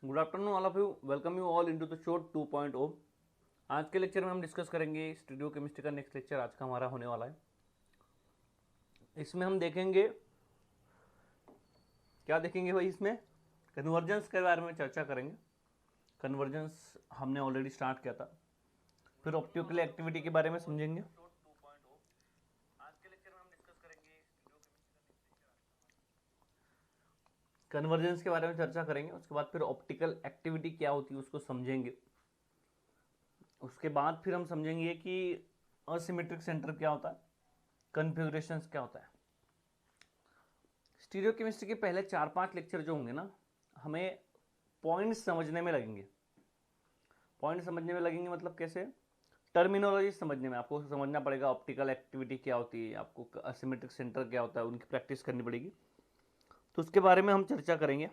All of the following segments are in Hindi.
Good afternoon all of you, welcome you all into the show 2.0। आज के लेक्चर में हम डिस्कस करेंगे स्टीरियो केमिस्ट्री का नेक्स्ट लेक्चर आज का हमारा होने वाला है। इसमें हम देखेंगे क्या देखेंगे भाई, इसमें कन्वर्जेंस के बारे में चर्चा करेंगे। कन्वर्जेंस हमने ऑलरेडी स्टार्ट किया था। फिर ऑप्टिकल एक्टिविटी के बारे में समझेंगे। कन्वर्जेंस के बारे में चर्चा करेंगे, उसके बाद फिर ऑप्टिकल एक्टिविटी क्या होती है उसको समझेंगे। उसके बाद फिर हम समझेंगे कि असिमेट्रिक सेंटर क्या होता है, कन्फिगरेशंस क्या होता है। स्टीरियो केमिस्ट्री के पहले 4-5 लेक्चर जो होंगे ना, हमें पॉइंट्स समझने में लगेंगे। पॉइंट समझने में लगेंगे मतलब कैसे, टर्मिनोलॉजी समझने में आपको समझना पड़ेगा। ऑप्टिकल एक्टिविटी क्या होती है, आपको असिमेट्रिक सेंटर क्या होता है, उनकी प्रैक्टिस करनी पड़ेगी। तो उसके बारे में हम चर्चा करेंगे।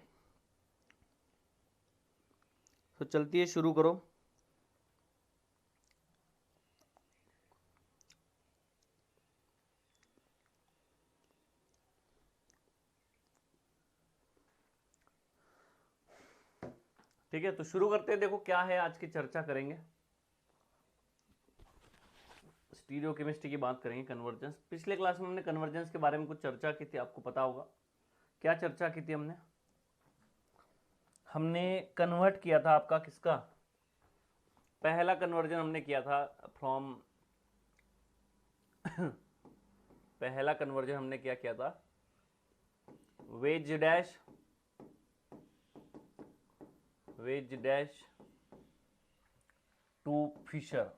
तो चलती है, शुरू करो। ठीक है, तो शुरू करते हैं। देखो क्या है, आज की चर्चा करेंगे स्टीरियो केमिस्ट्री की बात करेंगे। कन्वर्जेंस, पिछले क्लास में हमने कन्वर्जेंस के बारे में कुछ चर्चा की थी, आपको पता होगा। क्या चर्चा की थी हमने कन्वर्ट किया था आपका किसका, पहला कन्वर्जन हमने किया था फ्रॉम पहला कन्वर्जन हमने क्या किया था, वेज डैश टू फिशर।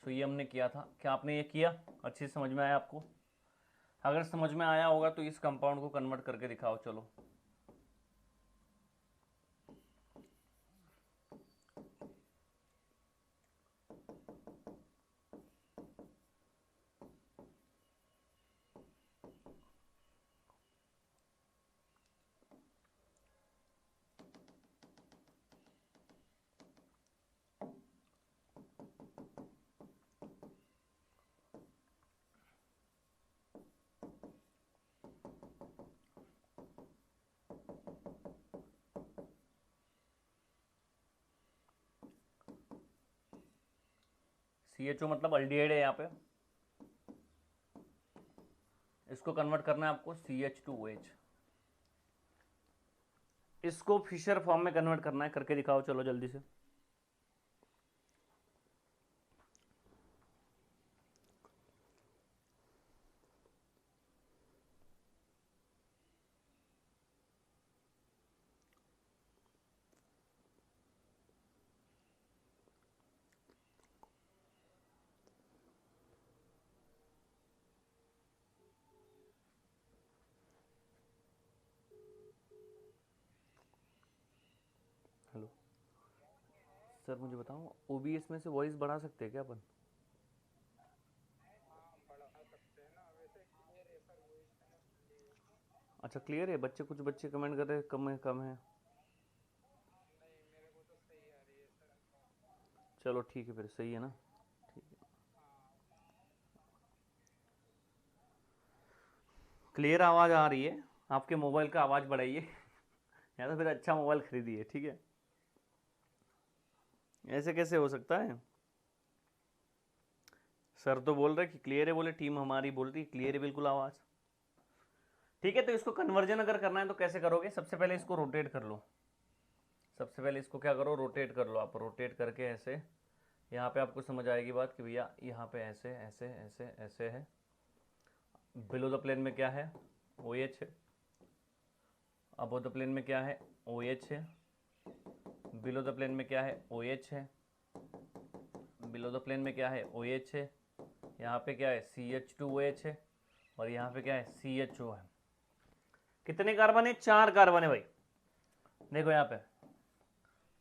सो ये हमने किया था। क्या आपने ये किया, अच्छी समझ में आया आपको? अगर समझ में आया होगा तो इस कंपाउंड को कन्वर्ट करके दिखाओ। चलो, CHO मतलब अल्डिहाइड है यहाँ पे, इसको कन्वर्ट करना है आपको CH2OH। इसको फिशर फॉर्म में कन्वर्ट करना है, करके दिखाओ। चलो जल्दी से। हेलो सर, मुझे बताओ OBS में से वॉइस बढ़ा सकते हैं क्या अपन? अच्छा, क्लियर है। बच्चे, कुछ बच्चे कमेंट कर रहे हैं कम है कम है। चलो ठीक है, फिर सही है ना। ठीक है, क्लियर आवाज़ आ रही है। आपके मोबाइल का आवाज़ बढ़ाइए या तो फिर अच्छा मोबाइल खरीदिए। ठीक है, ऐसे कैसे हो सकता है? सर तो बोल रहे कि क्लियर है, बोले टीम हमारी बोल रही क्लियर है बिल्कुल आवाज़। ठीक है, तो इसको कन्वर्जन अगर करना है तो कैसे करोगे? सबसे पहले इसको रोटेट कर लो। सबसे पहले इसको क्या करो, रोटेट कर लो। आप रोटेट करके ऐसे, यहाँ पे आपको समझ आएगी बात कि भैया यहाँ पे ऐसे ऐसे ऐसे ऐसे है। बिलो द प्लेन में क्या है, OH है। अबो द प्लेन में क्या है, OH है। बिलो द प्लेन में क्या है, OH है। बिलो द प्लेन में क्या है, OH है। यहाँ पे क्या है, CH2OH है। और यहाँ पे क्या है, CHO है। कितने कार्बन है? 4 कार्बन है भाई। देखो यहाँ पे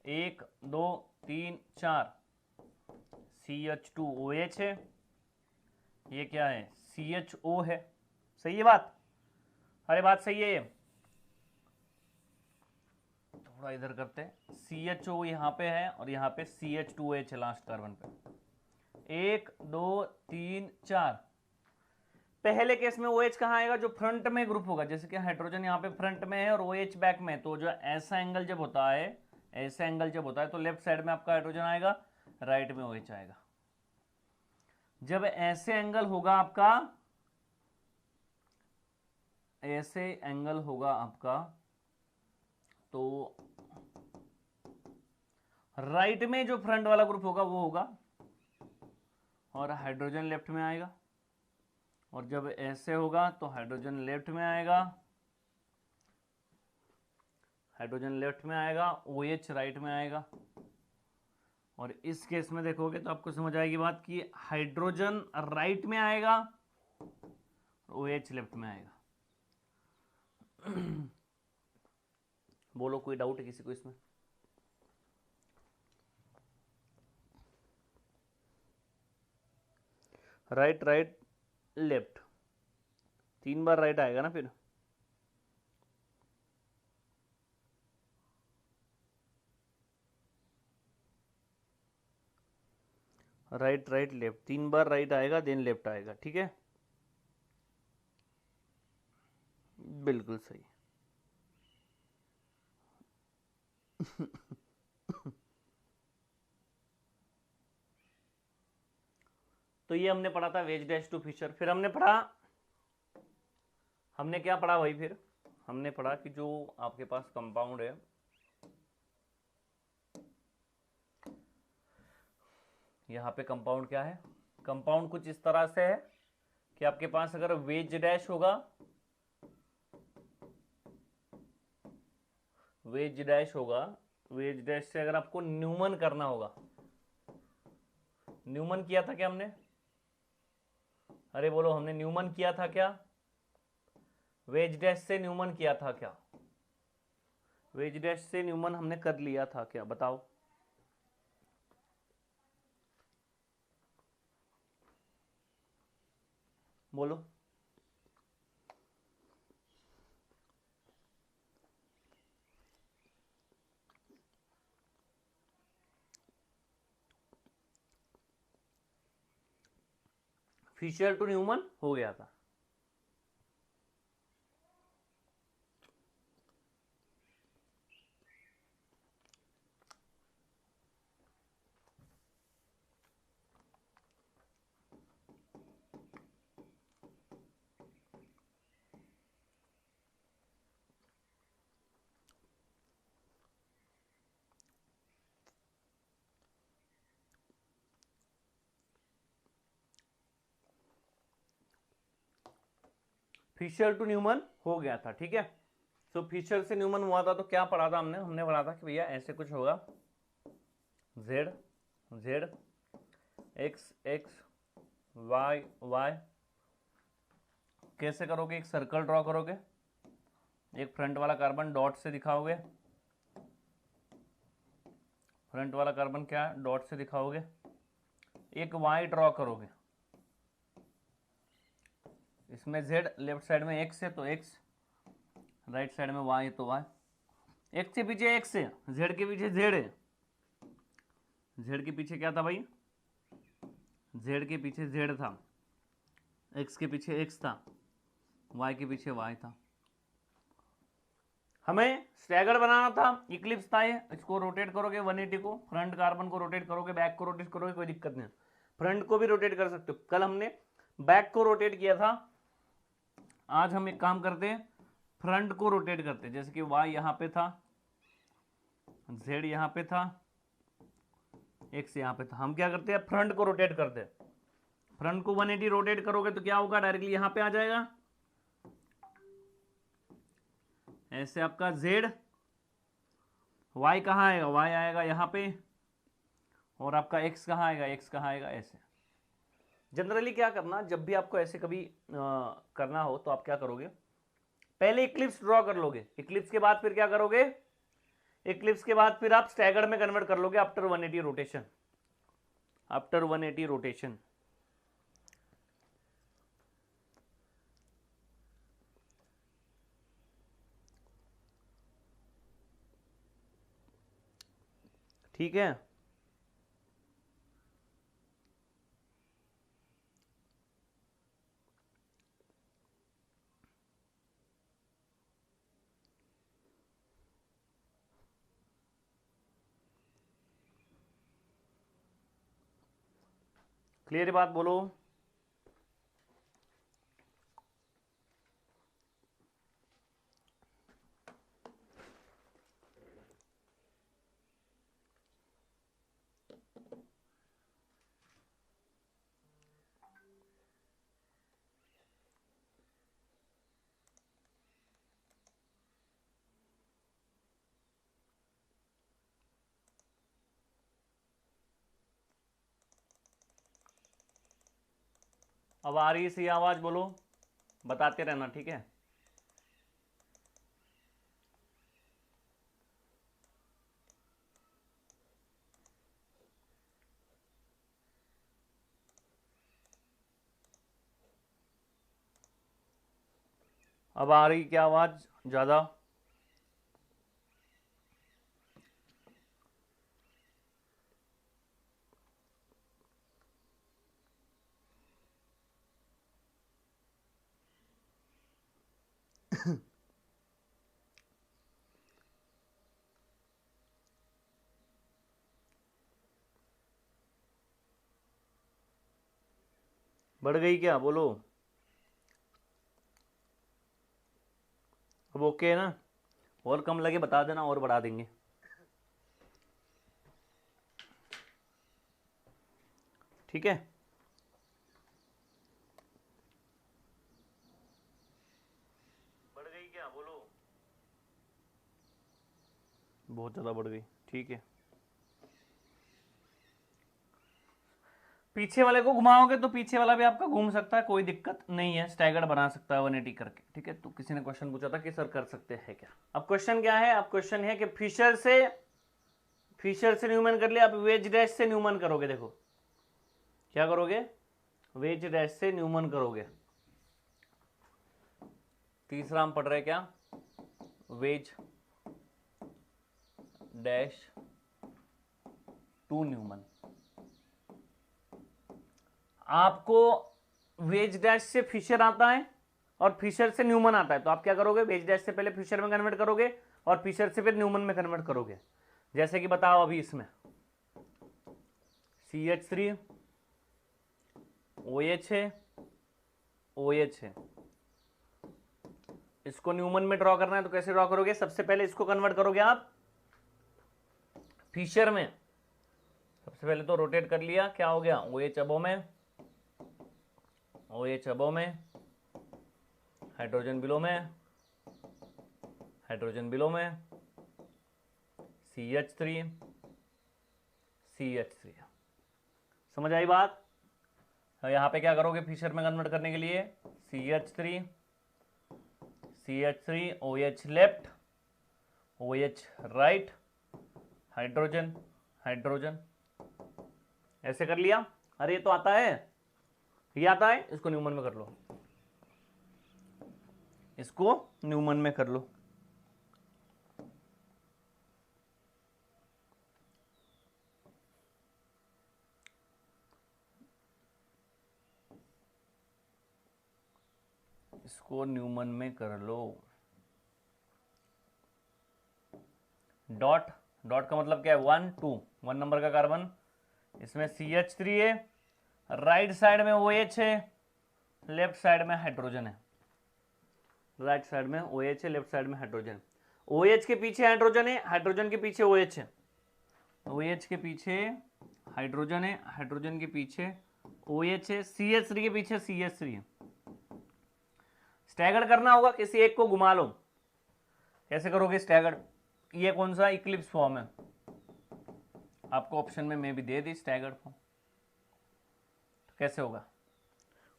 1 2 3 4, CH2OH है। ये क्या है, CHO है। सही है बात? अरे बात सही है ये। थोड़ा इधर करते हैं। CHO यहाँ पे है और यहाँ पे CH2OH है लास्ट कार्बन पे। 1 2 3 4, पहले केस में OH कहाँ आएगा, जो फ्रंट में ग्रुप होगा, जैसे कि हाइड्रोजन यहाँ पे फ्रंट में है और OH बैक में, तो जो ऐसा एंगल जब होता है, ऐसा एंगल जब होता है तो लेफ्ट साइड में आपका हाइड्रोजन आएगा, राइट में OH आएगा। जब ऐसे एंगल होगा आपका, ऐसे एंगल होगा आपका, तो राइट में जो फ्रंट वाला ग्रुप होगा वो होगा और हाइड्रोजन लेफ्ट में आएगा, और जब ऐसे होगा तो हाइड्रोजन लेफ्ट में आएगा, हाइड्रोजन लेफ्ट में आएगा, OH राइट में आएगा। और इस केस में देखोगे तो आपको समझ आएगी बात कि हाइड्रोजन राइट में आएगा, OH लेफ्ट में आएगा। बोलो, कोई डाउट है किसी को इसमें? राइट राइट लेफ्ट, 3 बार राइट आएगा ना फिर। राइट राइट लेफ्ट, 3 बार राइट आएगा देन लेफ्ट आएगा, ठीक है, बिल्कुल सही। तो ये हमने पढ़ा था वेज डैश टू फिशर। फिर हमने पढ़ा, हमने क्या पढ़ा भाई, फिर हमने पढ़ा कि जो आपके पास कंपाउंड है, यहाँ पे कंपाउंड क्या है, कंपाउंड कुछ इस तरह से है कि आपके पास अगर वेज डैश होगा, वेज डैश होगा, वेज डैश से अगर आपको न्यूमन करना होगा, न्यूमन किया था क्या हमने, अरे बोलो, हमने न्यूमन किया था क्या, वेज डैश से न्यूमन किया था क्या, वेज डैश से न्यूमन हमने कर लिया था क्या, बताओ। बोलो, फिशर टू न्यूमन हो गया था। फिशर टू न्यूमन हो गया था, ठीक है। तो फिशर से न्यूमन हुआ था तो क्या पढ़ा था हमने, हमने पढ़ा था कि भैया ऐसे कुछ होगा, Z Z, X X, Y Y. कैसे करोगे, एक सर्कल ड्रॉ करोगे, एक फ्रंट वाला कार्बन डॉट से दिखाओगे, फ्रंट वाला कार्बन क्या डॉट से दिखाओगे, एक वाई ड्रॉ करोगे, इसमें z लेफ्ट साइड में x है तो x, राइट साइड में y है तो y, x के पीछे x है, z के पीछे z है, z के पीछे क्या था भाई, z के पीछे z था, x के पीछे x था, y के पीछे y था। हमें स्टैगर्ड बनाना था, इक्लिप्स था ये, इसको रोटेट करोगे 180 को, फ्रंट कार्बन को रोटेट करोगे, बैक को रोटेट करोगे, कोई दिक्कत नहीं, फ्रंट को भी रोटेट कर सकते हो। कल हमने बैक को रोटेट किया था, आज हम एक काम करते हैं, फ्रंट को रोटेट करते हैं। जैसे कि y यहाँ पे था, z यहाँ पे था, x यहाँ पे था, हम क्या करते हैं, फ्रंट को रोटेट करते हैं। फ्रंट को 180 रोटेट करोगे तो क्या होगा, डायरेक्टली यहाँ पे आ जाएगा, ऐसे आपका z, y कहाँ आएगा, y आएगा यहाँ पे, और आपका x कहाँ आएगा, x कहाँ आएगा, ऐसे। जनरली क्या करना, जब भी आपको ऐसे कभी करना हो तो आप क्या करोगे, पहले इक्लिप्स ड्रॉ कर लोगे, इक्लिप्स के बाद फिर क्या करोगे, इक्लिप्स के बाद फिर आप स्टैगर्ड में कन्वर्ट कर लोगे आफ्टर 180 रोटेशन, आफ्टर 180 रोटेशन। ठीक है, क्लियर बात बोलो। अब आ रही सी आवाज, बोलो, बताते रहना, ठीक है। अब आ रही क्या आवाज ज्यादा? बढ़ गई क्या, बोलो। अब ओके है ना? और कम लगे बता देना, और बढ़ा देंगे। ठीक है, बढ़ गई क्या, बोलो। बहुत ज़्यादा बढ़ गई, ठीक है। पीछे वाले को घुमाओगे तो पीछे वाला भी आपका घूम सकता है, कोई दिक्कत नहीं है, स्टैगर्ड बना सकता है 180 करके, ठीक है। तो किसी ने क्वेश्चन पूछा था कि सर कर सकते हैं क्या। अब क्वेश्चन क्या है? अब क्वेश्चन है कि फिशर से न्यूमन कर लिया, अब वेज डैश से न्यूमन करोगे। देखो क्या करोगे, वेज डैश से न्यूमन करोगे। तीसरा हम पढ़ रहे क्या, वेज डैश टू न्यूमन। आपको वेज डैश से फिशर आता है और फिशर से न्यूमन आता है, तो आप क्या करोगे, वेज डैश से पहले फिशर में कन्वर्ट करोगे और फिशर से फिर न्यूमन में कन्वर्ट करोगे। जैसे कि बताओ अभी इसमें CH3 OH है, OH है, इसको न्यूमन में ड्रॉ करना है तो कैसे ड्रॉ करोगे, सबसे पहले इसको कन्वर्ट करोगे आप फिशर में। सबसे पहले तो रोटेट कर लिया, क्या हो गया, OH अबो में, OH अबो में, हाइड्रोजन बिलो में, हाइड्रोजन बिलो में, CH3 CH3। समझ आई बात? यहां पे क्या करोगे फिशर में कन्वर्ट करने के लिए, CH3 OH left, OH right, hydrogen hydrogen, ऐसे कर लिया। अरे ये तो आता है, ये आता है, इसको न्यूमन में कर लो, इसको न्यूमन में कर लो। इसको न्यूमन में कर लो। डॉट, डॉट का मतलब क्या है, 1 2, 1 नंबर का कार्बन, इसमें CH3 है, राइट साइड में OH है, लेफ्ट साइड में हाइड्रोजन है, राइट साइड में OH है, लेफ्ट साइड में हाइड्रोजन। OH के पीछे हाइड्रोजन है, हाइड्रोजन के पीछे OH है, OH के पीछे हाइड्रोजन है, हाइड्रोजन के पीछे OH है, CH3 के पीछे CH3 है। स्टैगर्ड करना होगा, किसी एक को घुमा लो। कैसे करोगे स्टैगर्ड, ये कौन सा इक्लिप्स फॉर्म है, आपको ऑप्शन में मैं भी दे दी स्टैगर्ड फॉर्म। तो कैसे होगा,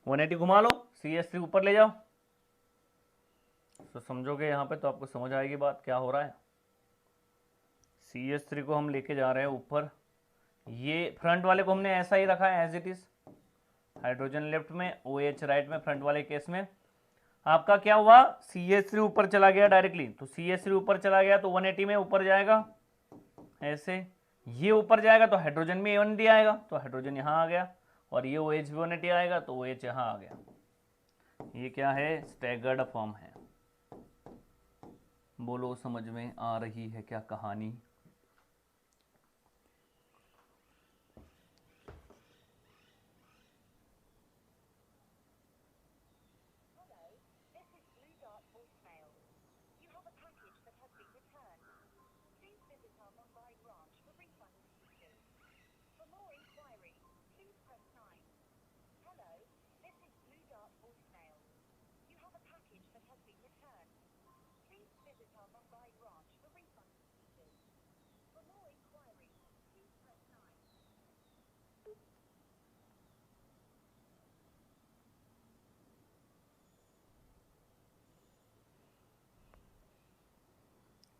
180 घुमा लो, CH3 ऊपर ले जाओ, तो समझोगे यहां पे तो आपको समझ आएगी बात क्या हो रहा है। CH3 को हम लेके जा रहे हैं ऊपर, ये फ्रंट वाले को हमने ऐसा ही रखा है as it is, hydrogen left में, OH राइट में। फ्रंट वाले केस में आपका क्या हुआ, CH3 ऊपर चला गया डायरेक्टली, तो CH3 ऊपर चला गया तो 180 में ऊपर जाएगा ऐसे, ये ऊपर जाएगा तो हाइड्रोजन में 180 आएगा, तो हाइड्रोजन यहाँ आ गया, और ये OH भी 180 आएगा तो OH यहाँ आ गया। ये क्या है, स्टैगर्ड फॉर्म है। बोलो समझ में आ रही है क्या कहानी?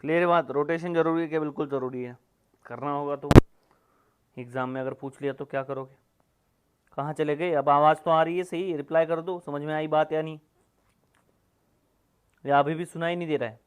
क्लियर बात? रोटेशन जरूरी है क्या? बिल्कुल जरूरी है, करना होगा तो। एग्जाम में अगर पूछ लिया तो क्या करोगे? कहाँ चले गए? अब आवाज़ तो आ रही है सही, रिप्लाई कर दो, समझ में आई बात या नहीं, या अभी भी सुनाई नहीं दे रहा है?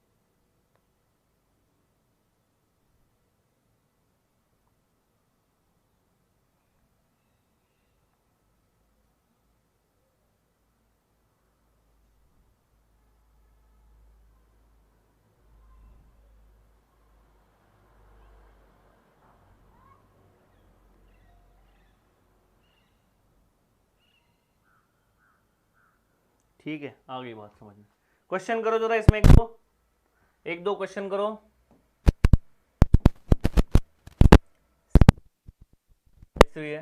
ठीक है, आ गई बात समझ में। क्वेश्चन करो जरा इसमें, एक दो क्वेश्चन करो। है,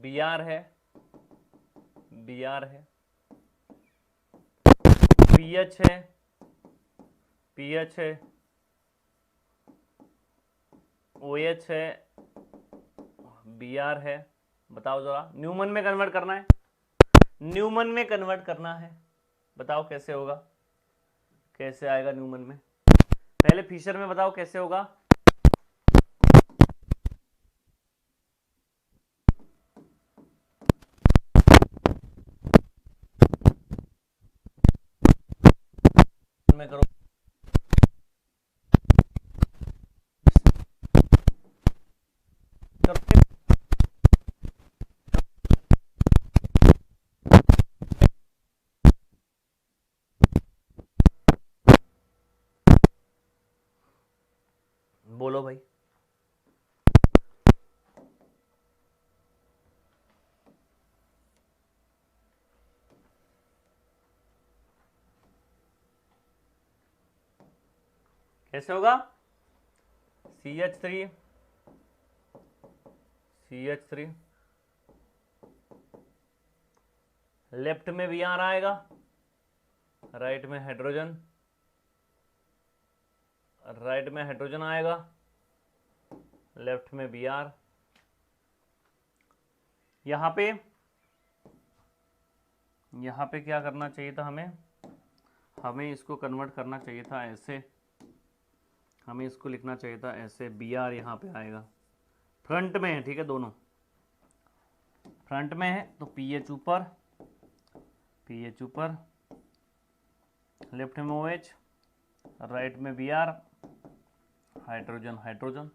बी आर है, बी आर है, पी एच है, पी एच है, ओ एच है, बी आर है। बताओ जरा, न्यूमन में कन्वर्ट करना है, न्यूमन में कन्वर्ट करना है, बताओ कैसे होगा, कैसे आएगा न्यूमन में? पहले फिशर में बताओ कैसे होगा। में करो, बोलो भाई। कैसे होगा? CH3, CH3, लेफ्ट में वी आर आएगा, राइट में हाइड्रोजन, राइट में हाइड्रोजन आएगा, लेफ्ट में बी आर। यहां पे क्या करना चाहिए था हमें? हमें इसको कन्वर्ट करना चाहिए था ऐसे, हमें इसको लिखना चाहिए था ऐसे, बी आर यहाँ पे आएगा, फ्रंट में है, ठीक है, दोनों फ्रंट में है, तो पी एच ऊपर, पी एच ऊपर, लेफ्ट में ओ एच, राइट में बी आर, हाइड्रोजन हाइड्रोजन।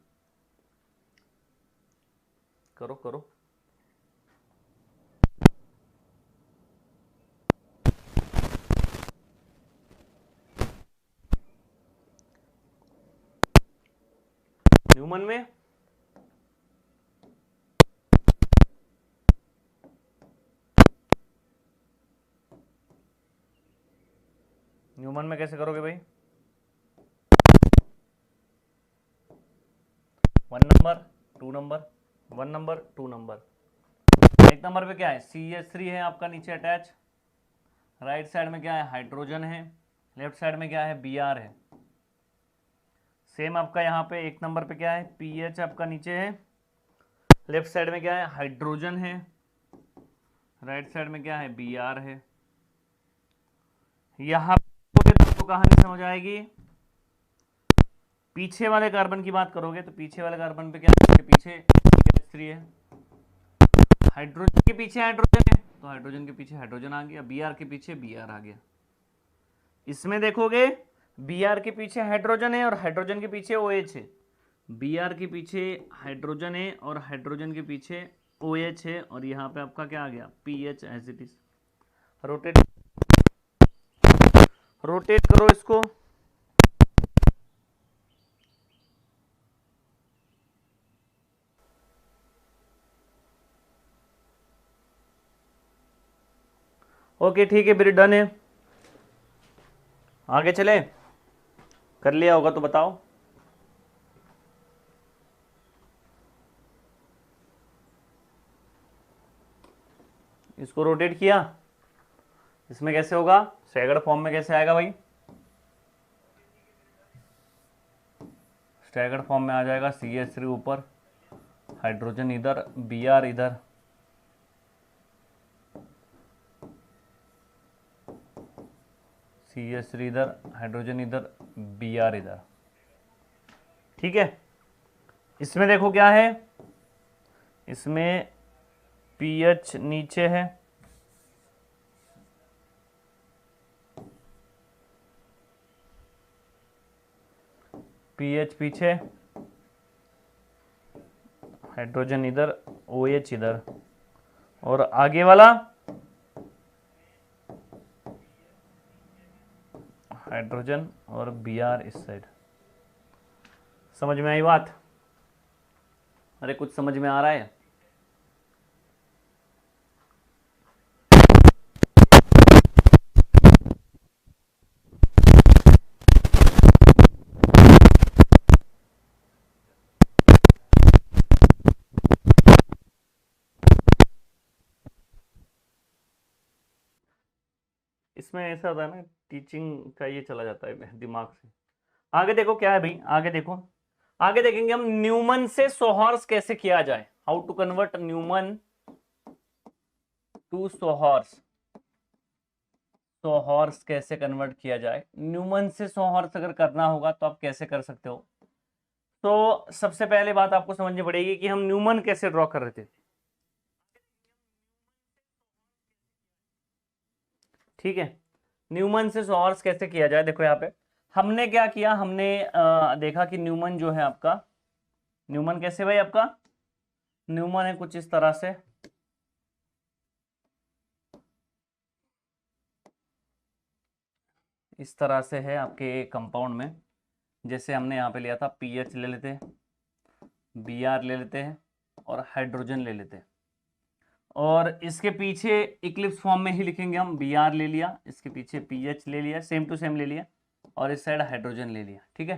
करो करो, न्यूमन में न्यूमन में कैसे करोगे भाई? 1 नंबर 2 नंबर, 1 नंबर 2 नंबर। एक नंबर पे क्या है? CH3 है आपका नीचे अटैच, राइट साइड में क्या है? हाइड्रोजन है, लेफ्ट साइड में क्या है? Br है। सेम आपका यहाँ पे एक नंबर पे क्या है? PH आपका नीचे है, लेफ्ट साइड में क्या है? हाइड्रोजन है, राइट साइड में क्या है? Br है। यहाँ पे तो कहानी समझ आएगी। पीछे वाले कार्बन की बात करोगे तो पीछे वाले कार्बन पे क्या है? पीछे CH3 है, हाइड्रोजन के पीछे हाइड्रोजन है, तो हाइड्रोजन के पीछे हाइड्रोजन आ गया, Br के पीछे Br आ गया। इसमें देखोगे Br के पीछे हाइड्रोजन है और हाइड्रोजन के पीछे OH है, Br के पीछे हाइड्रोजन है और हाइड्रोजन के पीछे OH है, और यहाँ पे आपका क्या आ गया? PH as it is. Rotate, rotate करो इसको, ओके ठीक है, फिर डन है। आगे चले, कर लिया होगा तो बताओ। इसको रोटेट किया, इसमें कैसे होगा? स्टैगर्ड फॉर्म में कैसे आएगा भाई? स्टैगर्ड फॉर्म में आ जाएगा, CH3 ऊपर, हाइड्रोजन इधर, Br इधर, CH3 इधर, हाइड्रोजन इधर, Br इधर। ठीक है, इसमें देखो क्या है, इसमें pH नीचे है, pH पीछे, हाइड्रोजन इधर, OH इधर, और आगे वाला हाइड्रोजन और Br इस साइड। समझ में आई बात? अरे कुछ समझ में आ रहा है? इसमें ऐसा होता है ना, टीचिंग का ये चला जाता है दिमाग से। आगे देखो क्या है भाई, आगे देखो, आगे देखेंगे हम न्यूमन से सोहर्स कैसे किया जाए, how to convert Newman to sawhorse. Sawhorse कैसे कन्वर्ट किया जाए, न्यूमन से सोहर्स अगर करना होगा तो आप कैसे कर सकते हो। तो सबसे पहले बात आपको समझनी पड़ेगी कि हम न्यूमन कैसे ड्रॉ कर रहे थे। ठीक है, न्यूमन से सोहर्स कैसे किया जाए। देखो यहाँ पे हमने क्या किया, हमने देखा कि न्यूमन जो है आपका, न्यूमन कैसे भाई आपका, न्यूमन है कुछ इस तरह से, इस तरह से है आपके कंपाउंड में। जैसे हमने यहाँ पे लिया था, पीएच ले लेते हैं, Br ले लेते हैं और हाइड्रोजन ले लेते हैं, और इसके पीछे इक्लिप्स फॉर्म में ही लिखेंगे हम, Br ले लिया, इसके पीछे पीएच ले लिया, सेम टू सेम ले लिया, और इस साइड हाइड्रोजन ले लिया। ठीक है,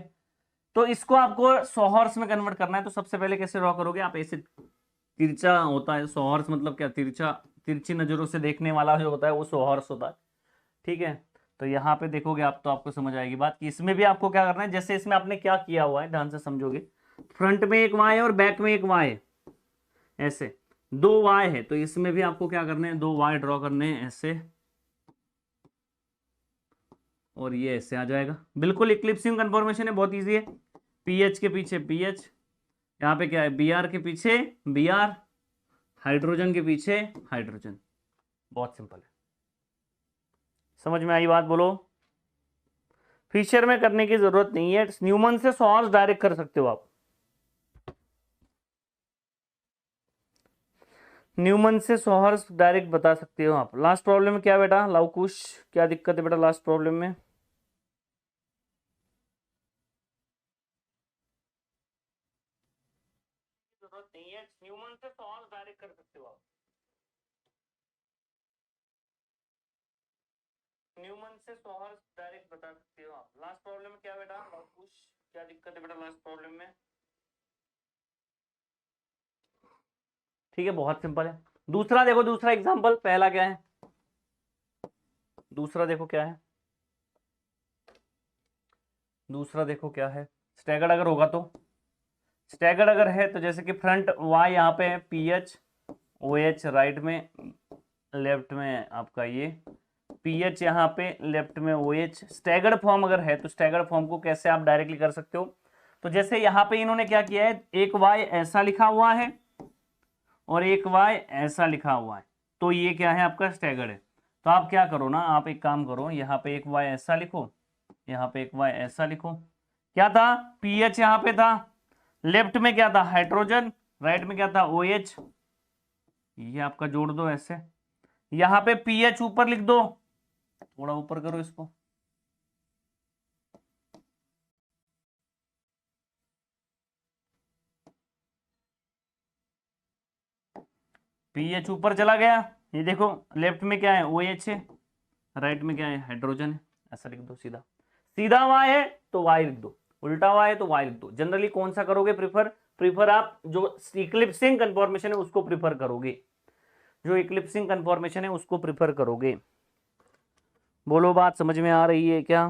तो इसको आपको सोहर्स में कन्वर्ट करना है। तो सबसे पहले कैसे ड्रॉ करोगे आप, ऐसे तिरछा होता है सोहर्स, मतलब क्या, तिरछा, तिरछी नजरों से देखने वाला जो होता है वो सोहर्स होता है। ठीक है, तो यहाँ पे देखोगे आप तो आपको समझ आएगी बात कि इसमें भी आपको क्या करना है। जैसे इसमें आपने क्या किया हुआ है, ध्यान से समझोगे, फ्रंट में एक वाई और बैक में एक वाई, ऐसे दो वाई है, तो इसमें भी आपको क्या करने हैं, दो वाई ड्रॉ करने हैं ऐसे, और ये ऐसे आ जाएगा। बिल्कुल इक्लिप्सिंग कन्फॉर्मेशन है, बहुत ईजी है। पीएच के पीछे पीएच, यहाँ पे क्या है, Br के पीछे Br, हाइड्रोजन के पीछे हाइड्रोजन। बहुत सिंपल है, समझ में आई बात? बोलो। फिशर में करने की जरूरत नहीं है, न्यूमन से सोहर्स डायरेक्ट कर सकते हो आप, न्यूमन से सोहर्स डायरेक्ट बता सकते हो आप। लास्ट प्रॉब्लम में क्या बेटा, लवकुश क्या दिक्कत है बेटा लास्ट प्रॉब्लम में? जरूरत नहीं है, न्यूमन से सोहर्स डायरेक्ट कर सकते हो आप, न्यूमन से सोहर्स डायरेक्ट बता सकते हो आप। लास्ट प्रॉब्लम में क्या बेटा, लवकुश क्या दिक्कत है बेटा लास्ट प्रॉब्लम में? ठीक है, बहुत सिंपल है। दूसरा देखो, दूसरा एग्जांपल, पहला क्या है, दूसरा देखो क्या है, दूसरा देखो क्या है। स्टैगर्ड अगर होगा तो, स्टैगर्ड अगर है तो जैसे कि फ्रंट वाई यहाँ पे है, पीएच OH राइट में, लेफ्ट में आपका ये पीएच, यहाँ पे लेफ्ट में OH। स्टैगर्ड फॉर्म अगर है तो स्टैगर्ड फॉर्म को कैसे आप डायरेक्टली कर सकते हो। तो जैसे यहाँ पे इन्होंने क्या किया है, एक वाई ऐसा लिखा हुआ है और एक वाई ऐसा लिखा हुआ है, तो ये क्या है आपका स्टैगर्ड है। तो आप क्या करो ना, आप एक काम करो, यहाँ पे एक वाई ऐसा लिखो, यहाँ पे एक वाई ऐसा लिखो। क्या था, पीएच यहाँ पे था, लेफ्ट में क्या था, हाइड्रोजन, राइट में क्या था, OH। ये आपका जोड़ दो ऐसे, यहाँ पे पीएच ऊपर लिख दो, थोड़ा ऊपर करो इसको, पीएच ऊपर चला गया। ये देखो लेफ्ट में क्या है, OH है, राइट में क्या है, हाइड्रोजन है, ऐसा लिख दो सीधा। सीधा वाई है तो वाई लिख दो, उल्टा वाई है तो वाई लिख दो। जनरली कौन सा करोगे प्रीफर, प्रीफर आप जो इक्लिप्सिंग कन्फॉर्मेशन है उसको प्रीफर करोगे, जो इक्लिप्सिंग कन्फॉर्मेशन है उसको प्रीफर करोगे। बोलो, बात समझ में आ रही है क्या?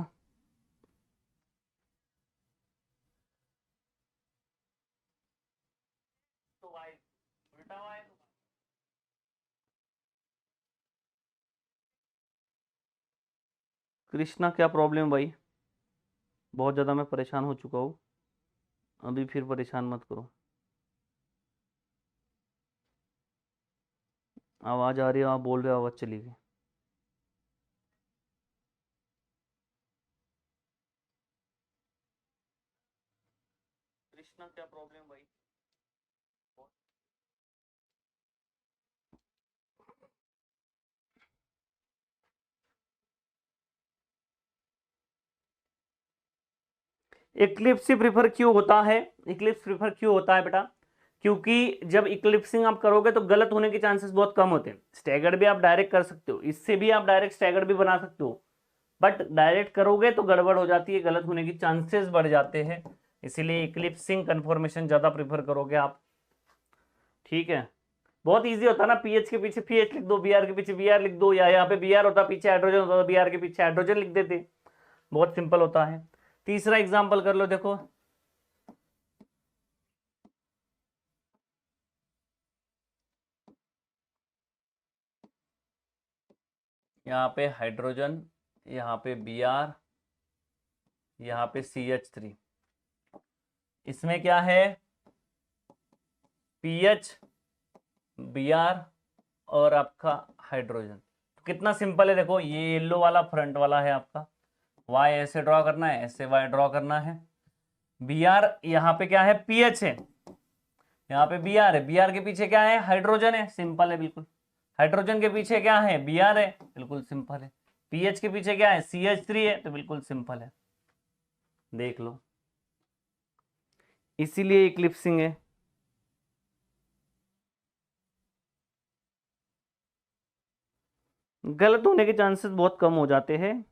कृष्णा क्या प्रॉब्लम भाई, बहुत ज़्यादा मैं परेशान हो चुका हूँ, अभी फिर परेशान मत करो। आवाज़ आ रही है, आप बोल रहे हो, आवाज़ चली गई। कृष्णा क्या प्रॉब्लम भाई। इक्लिप्स प्रीफर क्यों होता है, इक्लिप्स प्रीफर क्यों होता है बेटा, क्योंकि जब इक्लिप्सिंग आप करोगे तो गलत होने के चांसेस बहुत कम होते हैं। स्टैगर्ड भी आप डायरेक्ट कर सकते हो, इससे भी आप डायरेक्ट स्टैगर्ड भी बना सकते हो, बट डायरेक्ट करोगे तो गड़बड़ हो जाती है, गलत होने की चांसेस बढ़ जाते हैं, इसीलिए इक्लिप्सिंग कन्फर्मेशन ज्यादा प्रीफर करोगे आप। ठीक है, बहुत इजी होता है ना, पीएच के पीछे पीएच लिख दो, बीआर के पीछे बीआर लिख दो, या यहाँ पे बीआर होता पीछे हाइड्रोजन होता, बीआर के पीछे हाइड्रोजन लिख देते, बहुत सिंपल होता है। तीसरा एग्जाम्पल कर लो, देखो यहाँ पे हाइड्रोजन, यहाँ पे बीआर, यहाँ पे CH3, इसमें क्या है, पीएच, बीआर और आपका हाइड्रोजन। तो कितना सिंपल है, देखो ये येलो वाला फ्रंट वाला है आपका, वाई ऐसे ड्रॉ करना है, ऐसे वाई ड्रॉ करना है, बीआर यहाँ पे क्या है, पीएच है, यहाँ पे बीआर है, बीआर के पीछे क्या है, हाइड्रोजन है, सिंपल है बिल्कुल, हाइड्रोजन के पीछे क्या है, बीआर है, बिल्कुल सिंपल है, पीएच के पीछे क्या है, CH3 है, तो बिल्कुल सिंपल है, देख लो, इसीलिए इक्लिप्सिंग है। गलत होने के चांसेस बहुत कम हो जाते हैं।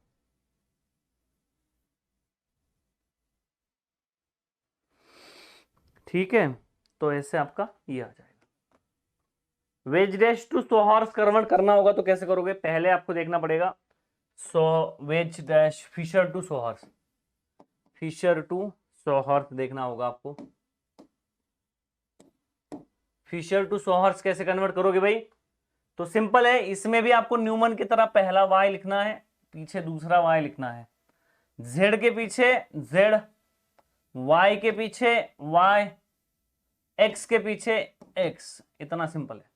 ठीक है, तो ऐसे आपका ये आ जाएगा। Wedge dash to sawhorse convert करना होगा तो कैसे करोगे, पहले आपको देखना पड़ेगा wedge dash Fischer to sawhorse, Fischer to sawhorse देखना होगा आपको। फिशर टू सोहॉर्स कैसे कन्वर्ट करोगे भाई, तो सिंपल है, इसमें भी आपको न्यूमन की तरह पहला वाई लिखना है, पीछे दूसरा वाई लिखना है, जेड के पीछे जेड, वाई के पीछे वाई, एक्स के पीछे एक्स, इतना सिंपल है,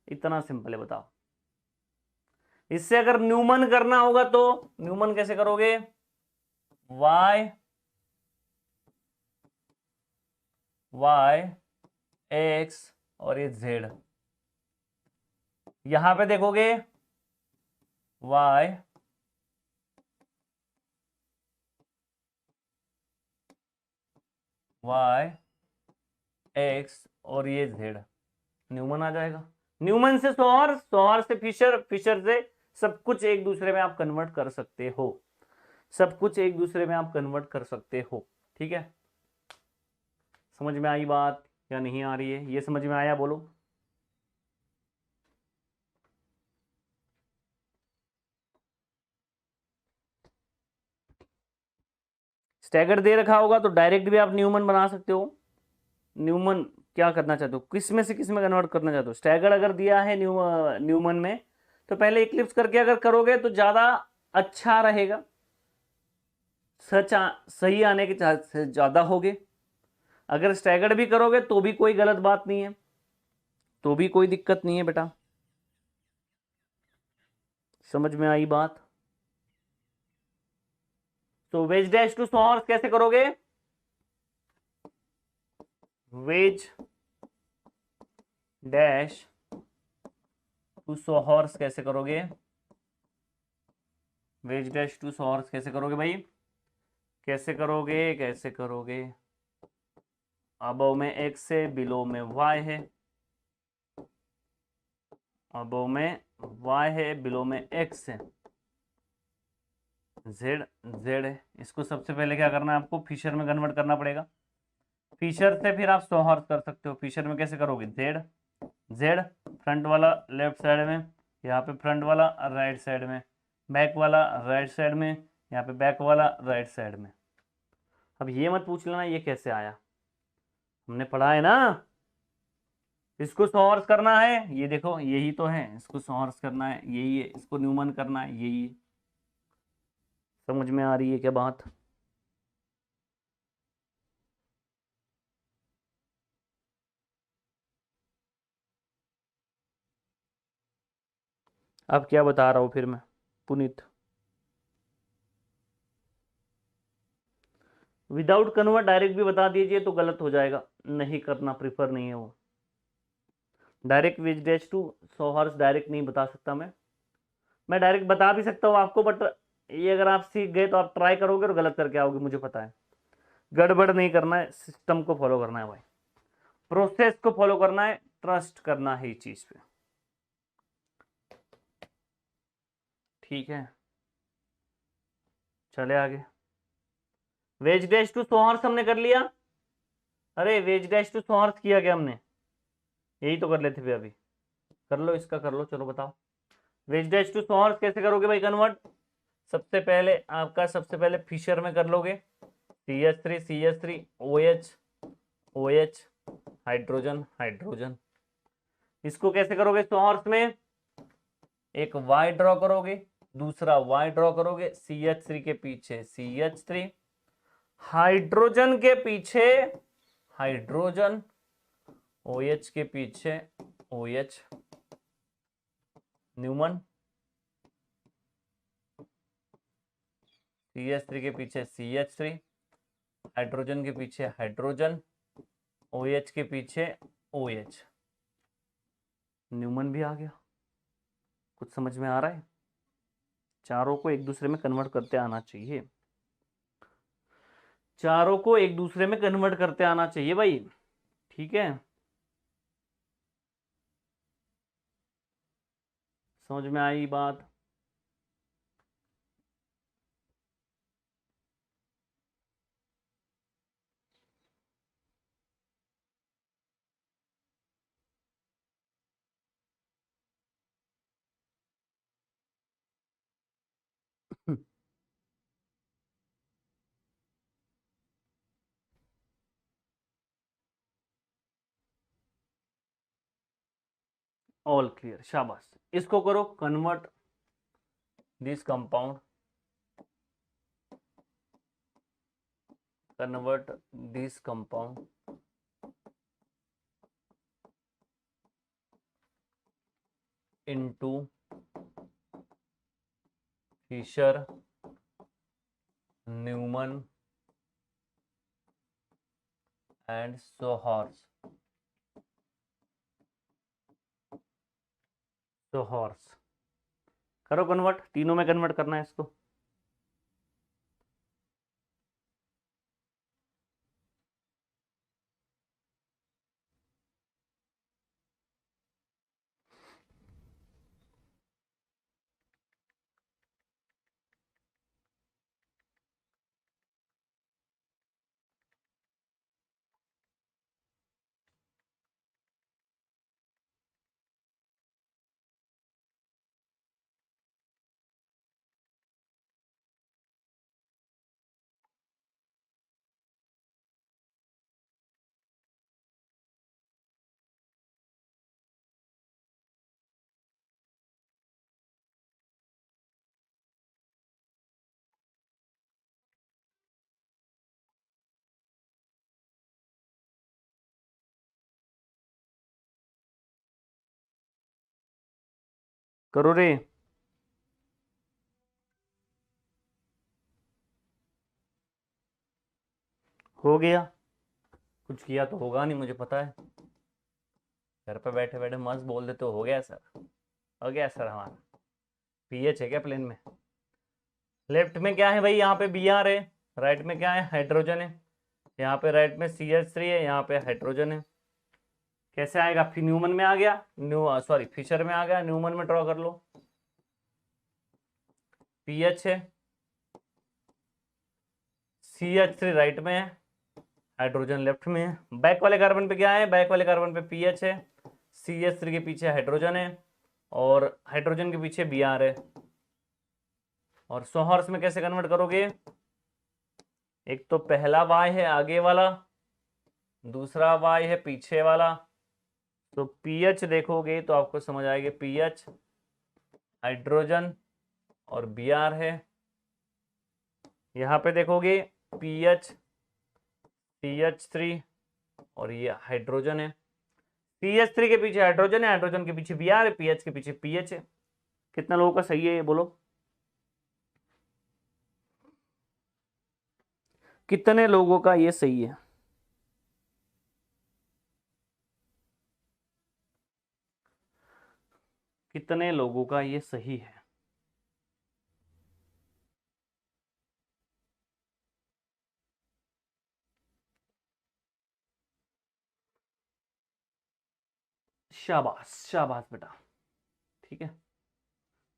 इतना सिंपल है, बताओ। इससे अगर न्यूमन करना होगा तो न्यूमन कैसे करोगे, वाई वाई एक्स और ये जेड, यहां पे देखोगे वाई वाई एक्स और ये जेड, न्यूमन आ जाएगा। न्यूमन से सोहर, सोहर से फिशर, फिशर से सब कुछ एक दूसरे में आप कन्वर्ट कर सकते हो, सब कुछ एक दूसरे में आप कन्वर्ट कर सकते हो। ठीक है, समझ में आई बात या नहीं आ रही है, ये समझ में आया बोलो। स्टैगर्ड दे रखा होगा तो डायरेक्ट भी आप न्यूमन बना सकते हो। न्यूमन क्या करना चाहते हो, किस में से किस में कन्वर्ट करना चाहते हो, स्टैगर्ड अगर दिया है न्यूमन में तो पहले इक्लिप्स करके अगर करोगे तो ज्यादा अच्छा रहेगा, सही आने के चांसेस ज्यादा होंगे। अगर स्टैगर्ड भी करोगे तो भी कोई गलत बात नहीं है, तो भी कोई दिक्कत नहीं है बेटा, समझ में आई बात। तो वेज डैश टू सोहॉर्स कैसे करोगे, वेज डैश टू सोहॉर्स कैसे करोगे, वेज डैश टू सोहॉर्स कैसे करोगे भाई, कैसे करोगे, कैसे करोगे, अबव में x है, बिलो में y है, अबव में y है, बिलो में x है, z z है, इसको सबसे पहले क्या करना है आपको, फिशर में कन्वर्ट करना पड़ेगा, फिशर से फिर आप सोहॉर्स कर सकते हो। फिशर में कैसे करोगे, z z फ्रंट वाला लेफ्ट साइड में, यहाँ पे फ्रंट वाला राइट साइड में, बैक वाला राइट साइड में, यहाँ पे बैक वाला राइट साइड में। अब ये मत पूछ लेना ये कैसे आया, हमने पढ़ा है ना, इसको सोहॉर्स करना है, ये देखो यही तो है, इसको सोहॉर्स करना है, यही है, इसको न्यूमन करना है, यही है, समझ में आ रही है क्या बात? अब क्या बता रहा हूँ फिर मैं, पुनीत? विदाउट कन्वर्ट डायरेक्ट भी बता दीजिए तो गलत हो जाएगा, नहीं करना प्रिफर नहीं है वो। Direct which dash to sawhorse direct नहीं बता सकता मैं डायरेक्ट बता भी सकता हूँ आपको, बट ये अगर आप सीख गए तो आप ट्राई करोगे और गलत करके आओगे, मुझे पता है। गड़बड़ नहीं करना है, सिस्टम को फॉलो करना है भाई, प्रोसेस को फॉलो करना है, ट्रस्ट करना है इस चीज पे, ठीक है? चले आगे। वेज डैश टू सोहर्स हमने कर लिया। अरे वेज डैश टू सोहर्स किया क्या हमने? यही तो कर लेते थे अभी। कर लो इसका, कर लो, चलो बताओ। वेज डैश टू सोहर्स कैसे करोगे भाई कन्वर्ट? सबसे पहले फिशर में कर लोगे, CH3 OH OH, hydrogen hydrogen. इसको कैसे करोगे सोहर्स में? एक Y ड्रॉ करोगे, दूसरा Y ड्रॉ करोगे, CH3 के पीछे CH3, हाइड्रोजन के पीछे हाइड्रोजन, OH के पीछे OH, न्यूमन, CH3 के पीछे CH3, हाइड्रोजन के पीछे हाइड्रोजन, OH के पीछे OH, न्यूमन भी आ गया। कुछ समझ में आ रहा है? चारों को एक दूसरे में कन्वर्ट करते आना चाहिए, चारों को एक दूसरे में कन्वर्ट करते आना चाहिए भाई, ठीक है? समझ में आई बात? ऑल क्लियर, शाबाश। इसको करो convert this compound, convert this compound into Fischer Newman and sawhorse, sawhorse करो कन्वर्ट, तीनों में कन्वर्ट करना है इसको। करो रे। हो गया? कुछ किया तो होगा नहीं, मुझे पता है। घर पे बैठे बैठे मस्त बोल देते हो गया सर, हो गया सर हमारा। पीएच है क्या प्लेन में? लेफ्ट में क्या है भाई? यहाँ पे Br है, राइट में क्या है? हाइड्रोजन है। यहाँ पे राइट में CH3 है, यहाँ पे हाइड्रोजन है। कैसे आएगा? फिर न्यूमन में आ गया, सॉरी फिशर में आ गया, न्यूमन में ड्रॉ कर लो। पीएच है, CH3 राइट में है, हाइड्रोजन लेफ्ट में है। बैक वाले कार्बन पे क्या है? बैक वाले कार्बन पे पीएच है, CH3 के पीछे हाइड्रोजन है और हाइड्रोजन के पीछे Br है। और सोहर्स में कैसे कन्वर्ट करोगे? एक तो पहला Y है आगे वाला, दूसरा Y है पीछे वाला। तो पीएच देखोगे तो आपको समझ आएगी, पीएच हाइड्रोजन और Br है, यहाँ पे देखोगे पीएच, CH3 और ये हाइड्रोजन है। CH3 के पीछे हाइड्रोजन है, हाइड्रोजन के पीछे Br है, पीएच के पीछे पीएच है। कितना लोगों का सही है ये बोलो, कितने लोगों का ये सही है? कितने लोगों का ये सही है? शाबाश शाबाश बेटा, ठीक है।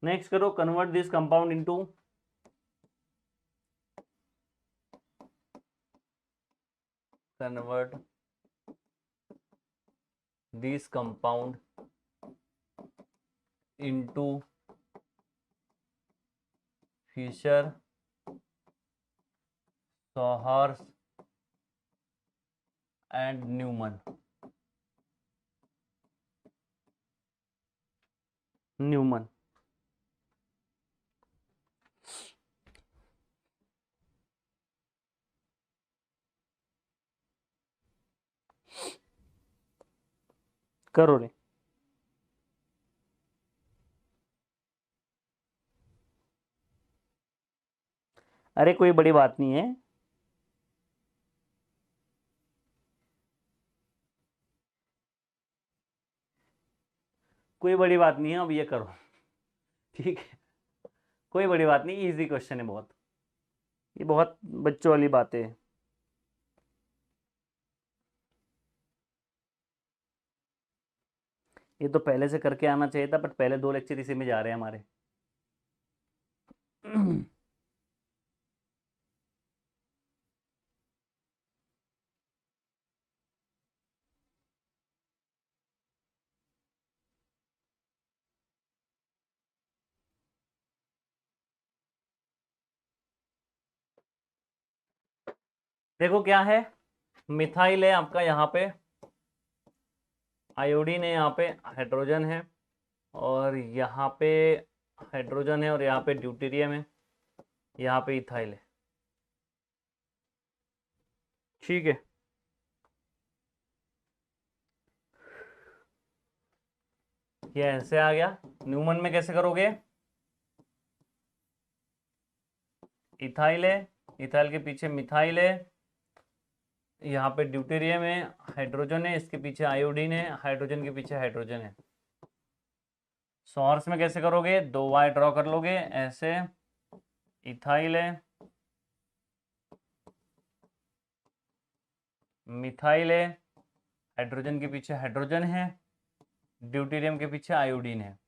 नेक्स्ट करो, convert this compound into, convert this compound into Fischer sawhorse and Newman. Newman करो रे। अरे कोई बड़ी बात नहीं है, कोई बड़ी बात नहीं है, अब ये करो, ठीक है। कोई बड़ी बात नहीं, इजी क्वेश्चन है बहुत, ये बहुत बच्चों वाली बातें है। ये तो पहले से करके आना चाहिए था, बट पहले 2 लेक्चर इसी में जा रहे हैं हमारे। देखो क्या है, मिथाइल है आपका यहाँ पे, आयोडीन है यहाँ पे, हाइड्रोजन है, और यहाँ पे हाइड्रोजन है, और यहाँ पे ड्यूटेरियम है, यहाँ पे इथाइल है, ठीक है। ये ऐसे आ गया। न्यूमन में कैसे करोगे, इथाइल है, इथाइल के पीछे मिथाइल है, यहाँ पे ड्यूटेरियम है, हाइड्रोजन है, इसके पीछे आयोडीन है, हाइड्रोजन के पीछे हाइड्रोजन है। सोर्स में कैसे करोगे, 2 वाई ड्रॉ कर लोगे ऐसे, इथाइल है, मिथाइल है, हाइड्रोजन के पीछे हाइड्रोजन है, ड्यूटेरियम के पीछे आयोडीन है।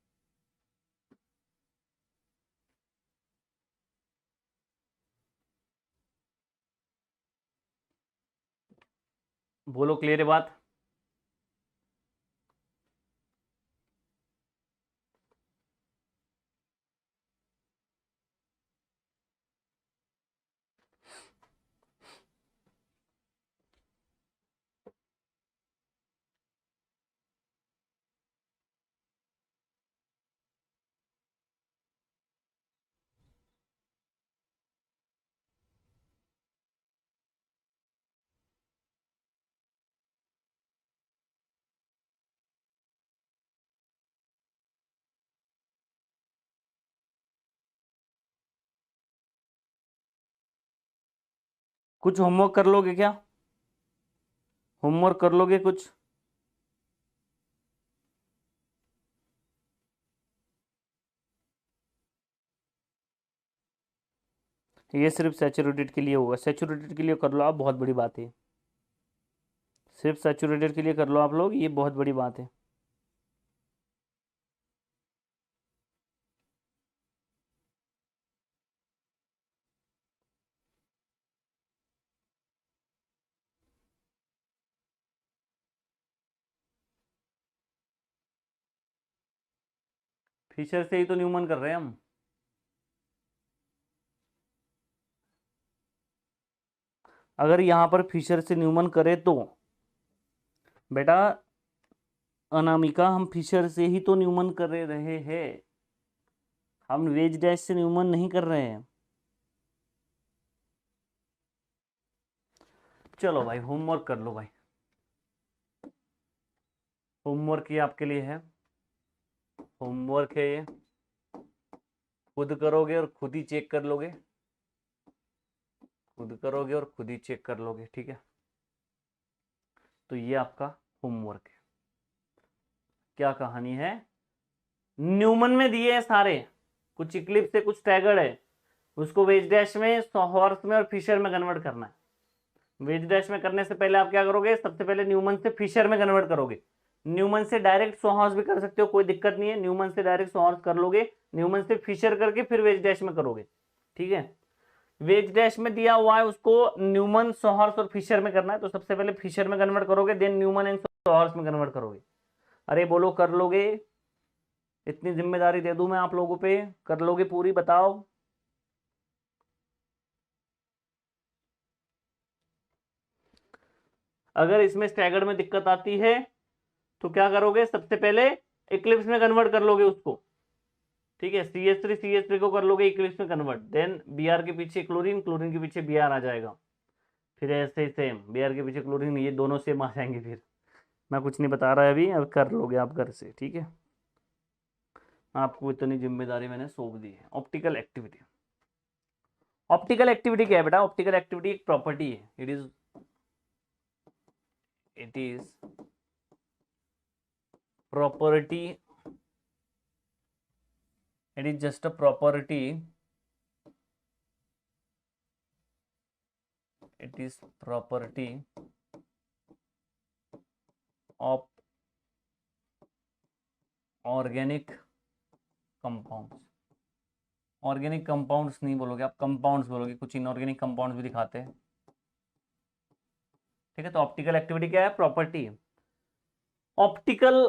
बोलो क्लियर है बात? कुछ होमवर्क कर लोगे क्या? होमवर्क कर लोगे कुछ? ये सिर्फ सैचुरेटेड के लिए होगा, सैचुरेटेड के लिए कर लो आप, बहुत बड़ी बात है। सिर्फ सैचुरेटेड के लिए कर लो आप लोग, ये बहुत बड़ी बात है। फीचर से ही तो न्यूमन कर रहे हैं हम। अगर यहाँ पर फिशर से न्यूमन करे तो बेटा अनामिका, हम फिशर से ही तो न्यूमन कर रहे हैं, हम वेज डैश से न्यूमन नहीं कर रहे हैं। चलो भाई होमवर्क कर लो भाई, होमवर्क ये आपके लिए है, होमवर्क है ये, खुद करोगे और खुद ही चेक कर लोगे, खुद करोगे और खुद ही चेक कर लोगे, ठीक है। तो ये आपका होमवर्क है। क्या कहानी है, न्यूमन में दिए हैं सारे, कुछ इक्लिप्स है कुछ स्टैगर्ड है, उसको वेज डैश में, हॉर्स में और फिशर में कन्वर्ट करना है। वेज डैश में करने से पहले आप क्या करोगे, सबसे पहले न्यूमन से फिशर में कन्वर्ट करोगे। न्यूमन से डायरेक्ट सोहॉर्स भी कर सकते हो, कोई दिक्कत नहीं है, न्यूमन से डायरेक्ट सोहॉर्स कर लोगे, न्यूमन से फिशर करके फिर वेज डैश में करोगे, ठीक है। वेज डैश में दिया हुआ है उसको न्यूमन, सोहॉर्स और फिशर में करना है, तो सबसे पहले फिशर में कन्वर्ट करोगे, देन न्यूमन एंड सोहॉर्स में कन्वर्ट करोगे। अरे बोलो कर लोगे, इतनी जिम्मेदारी दे दूं मैं आप लोगों पे, कर लोगे पूरी, बताओ। अगर इसमें स्टैगर्ड में दिक्कत आती है तो क्या करोगे, सबसे पहले इक्लिप्स में कन्वर्ट कर लोगे उसको, ठीक है। CH3 को कर लोगे इक्लिप्स में कन्वर्ट, देन Br के पीछे क्लोरीन, क्लोरीन के पीछे Br आ जाएगा, फिर ऐसे सेम Br के पीछे क्लोरीन, ये दोनों सेम आ जाएंगे। फिर मैं कुछ नहीं बता रहा है अभी, अब कर लोगे आप घर से, ठीक है। आपको इतनी जिम्मेदारी मैंने सौंप दी है। ऑप्टिकल एक्टिविटी, ऑप्टिकल एक्टिविटी क्या है बेटा, ऑप्टिकल एक्टिविटी एक प्रॉपर्टी है, it is property, it is just a property, it is property of organic compounds। Organic compounds नहीं बोलोगे आप, कंपाउंड्स बोलोगे, कुछ इनऑर्गेनिक कंपाउंड्स भी दिखाते हैं, ठीक है। तो ऑप्टिकल एक्टिविटी क्या है, प्रॉपर्टी। ऑप्टिकल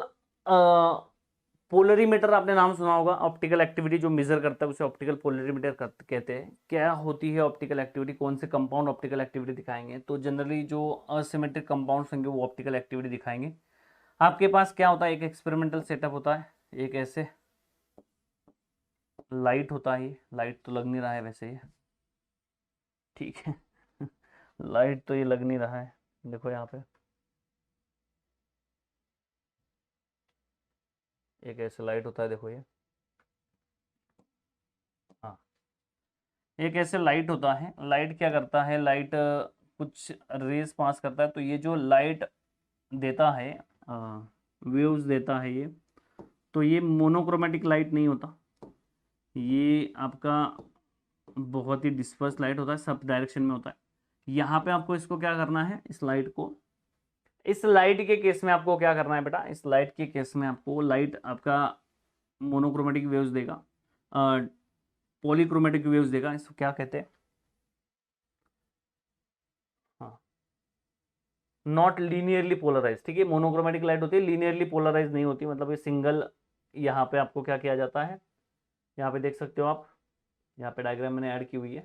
पोलरीमीटर आपने नाम सुना होगा, ऑप्टिकल एक्टिविटी जो मेजर करता है उसे ऑप्टिकल पोलरीमीटर कहते हैं। क्या होती है ऑप्टिकल एक्टिविटी, कौन से कंपाउंड ऑप्टिकल एक्टिविटी दिखाएंगे, तो जनरली जो असिमेट्रिक कंपाउंड्स होंगे वो ऑप्टिकल एक्टिविटी दिखाएंगे। आपके पास क्या होता है, एक एक्सपेरिमेंटल सेटअप होता है, एक ऐसे लाइट होता है, लाइट तो लग नहीं रहा है वैसे ये, ठीक है लाइट तो ये लग नहीं रहा है, देखो यहाँ पे एक ऐसे लाइट होता है, देखो ये, हाँ एक ऐसे लाइट होता है। लाइट क्या करता है, लाइट कुछ रेज पास करता है, तो ये जो लाइट देता है, वेव्स देता है ये, तो ये मोनोक्रोमेटिक लाइट नहीं होता, ये आपका बहुत ही डिस्पर्स लाइट होता है, सब डायरेक्शन में होता है। यहाँ पे आपको इसको क्या करना है, इस लाइट को, इस लाइट के केस में आपको क्या करना है बेटा, इस लाइट के केस में आपको, लाइट आपका मोनोक्रोमेटिक वेव्स देगा, पॉलीक्रोमेटिक वेव्स देगा, इसको क्या कहते हैं, हाँ नॉट लीनियरली पोलराइज, ठीक है। मोनोक्रोमेटिक लाइट होती है, लीनियरली पोलराइज नहीं होती, मतलब ये सिंगल, यहाँ पे आपको क्या किया जाता है, यहाँ पे देख सकते हो आप, यहाँ पे डायग्राम मैंने ऐड की हुई है,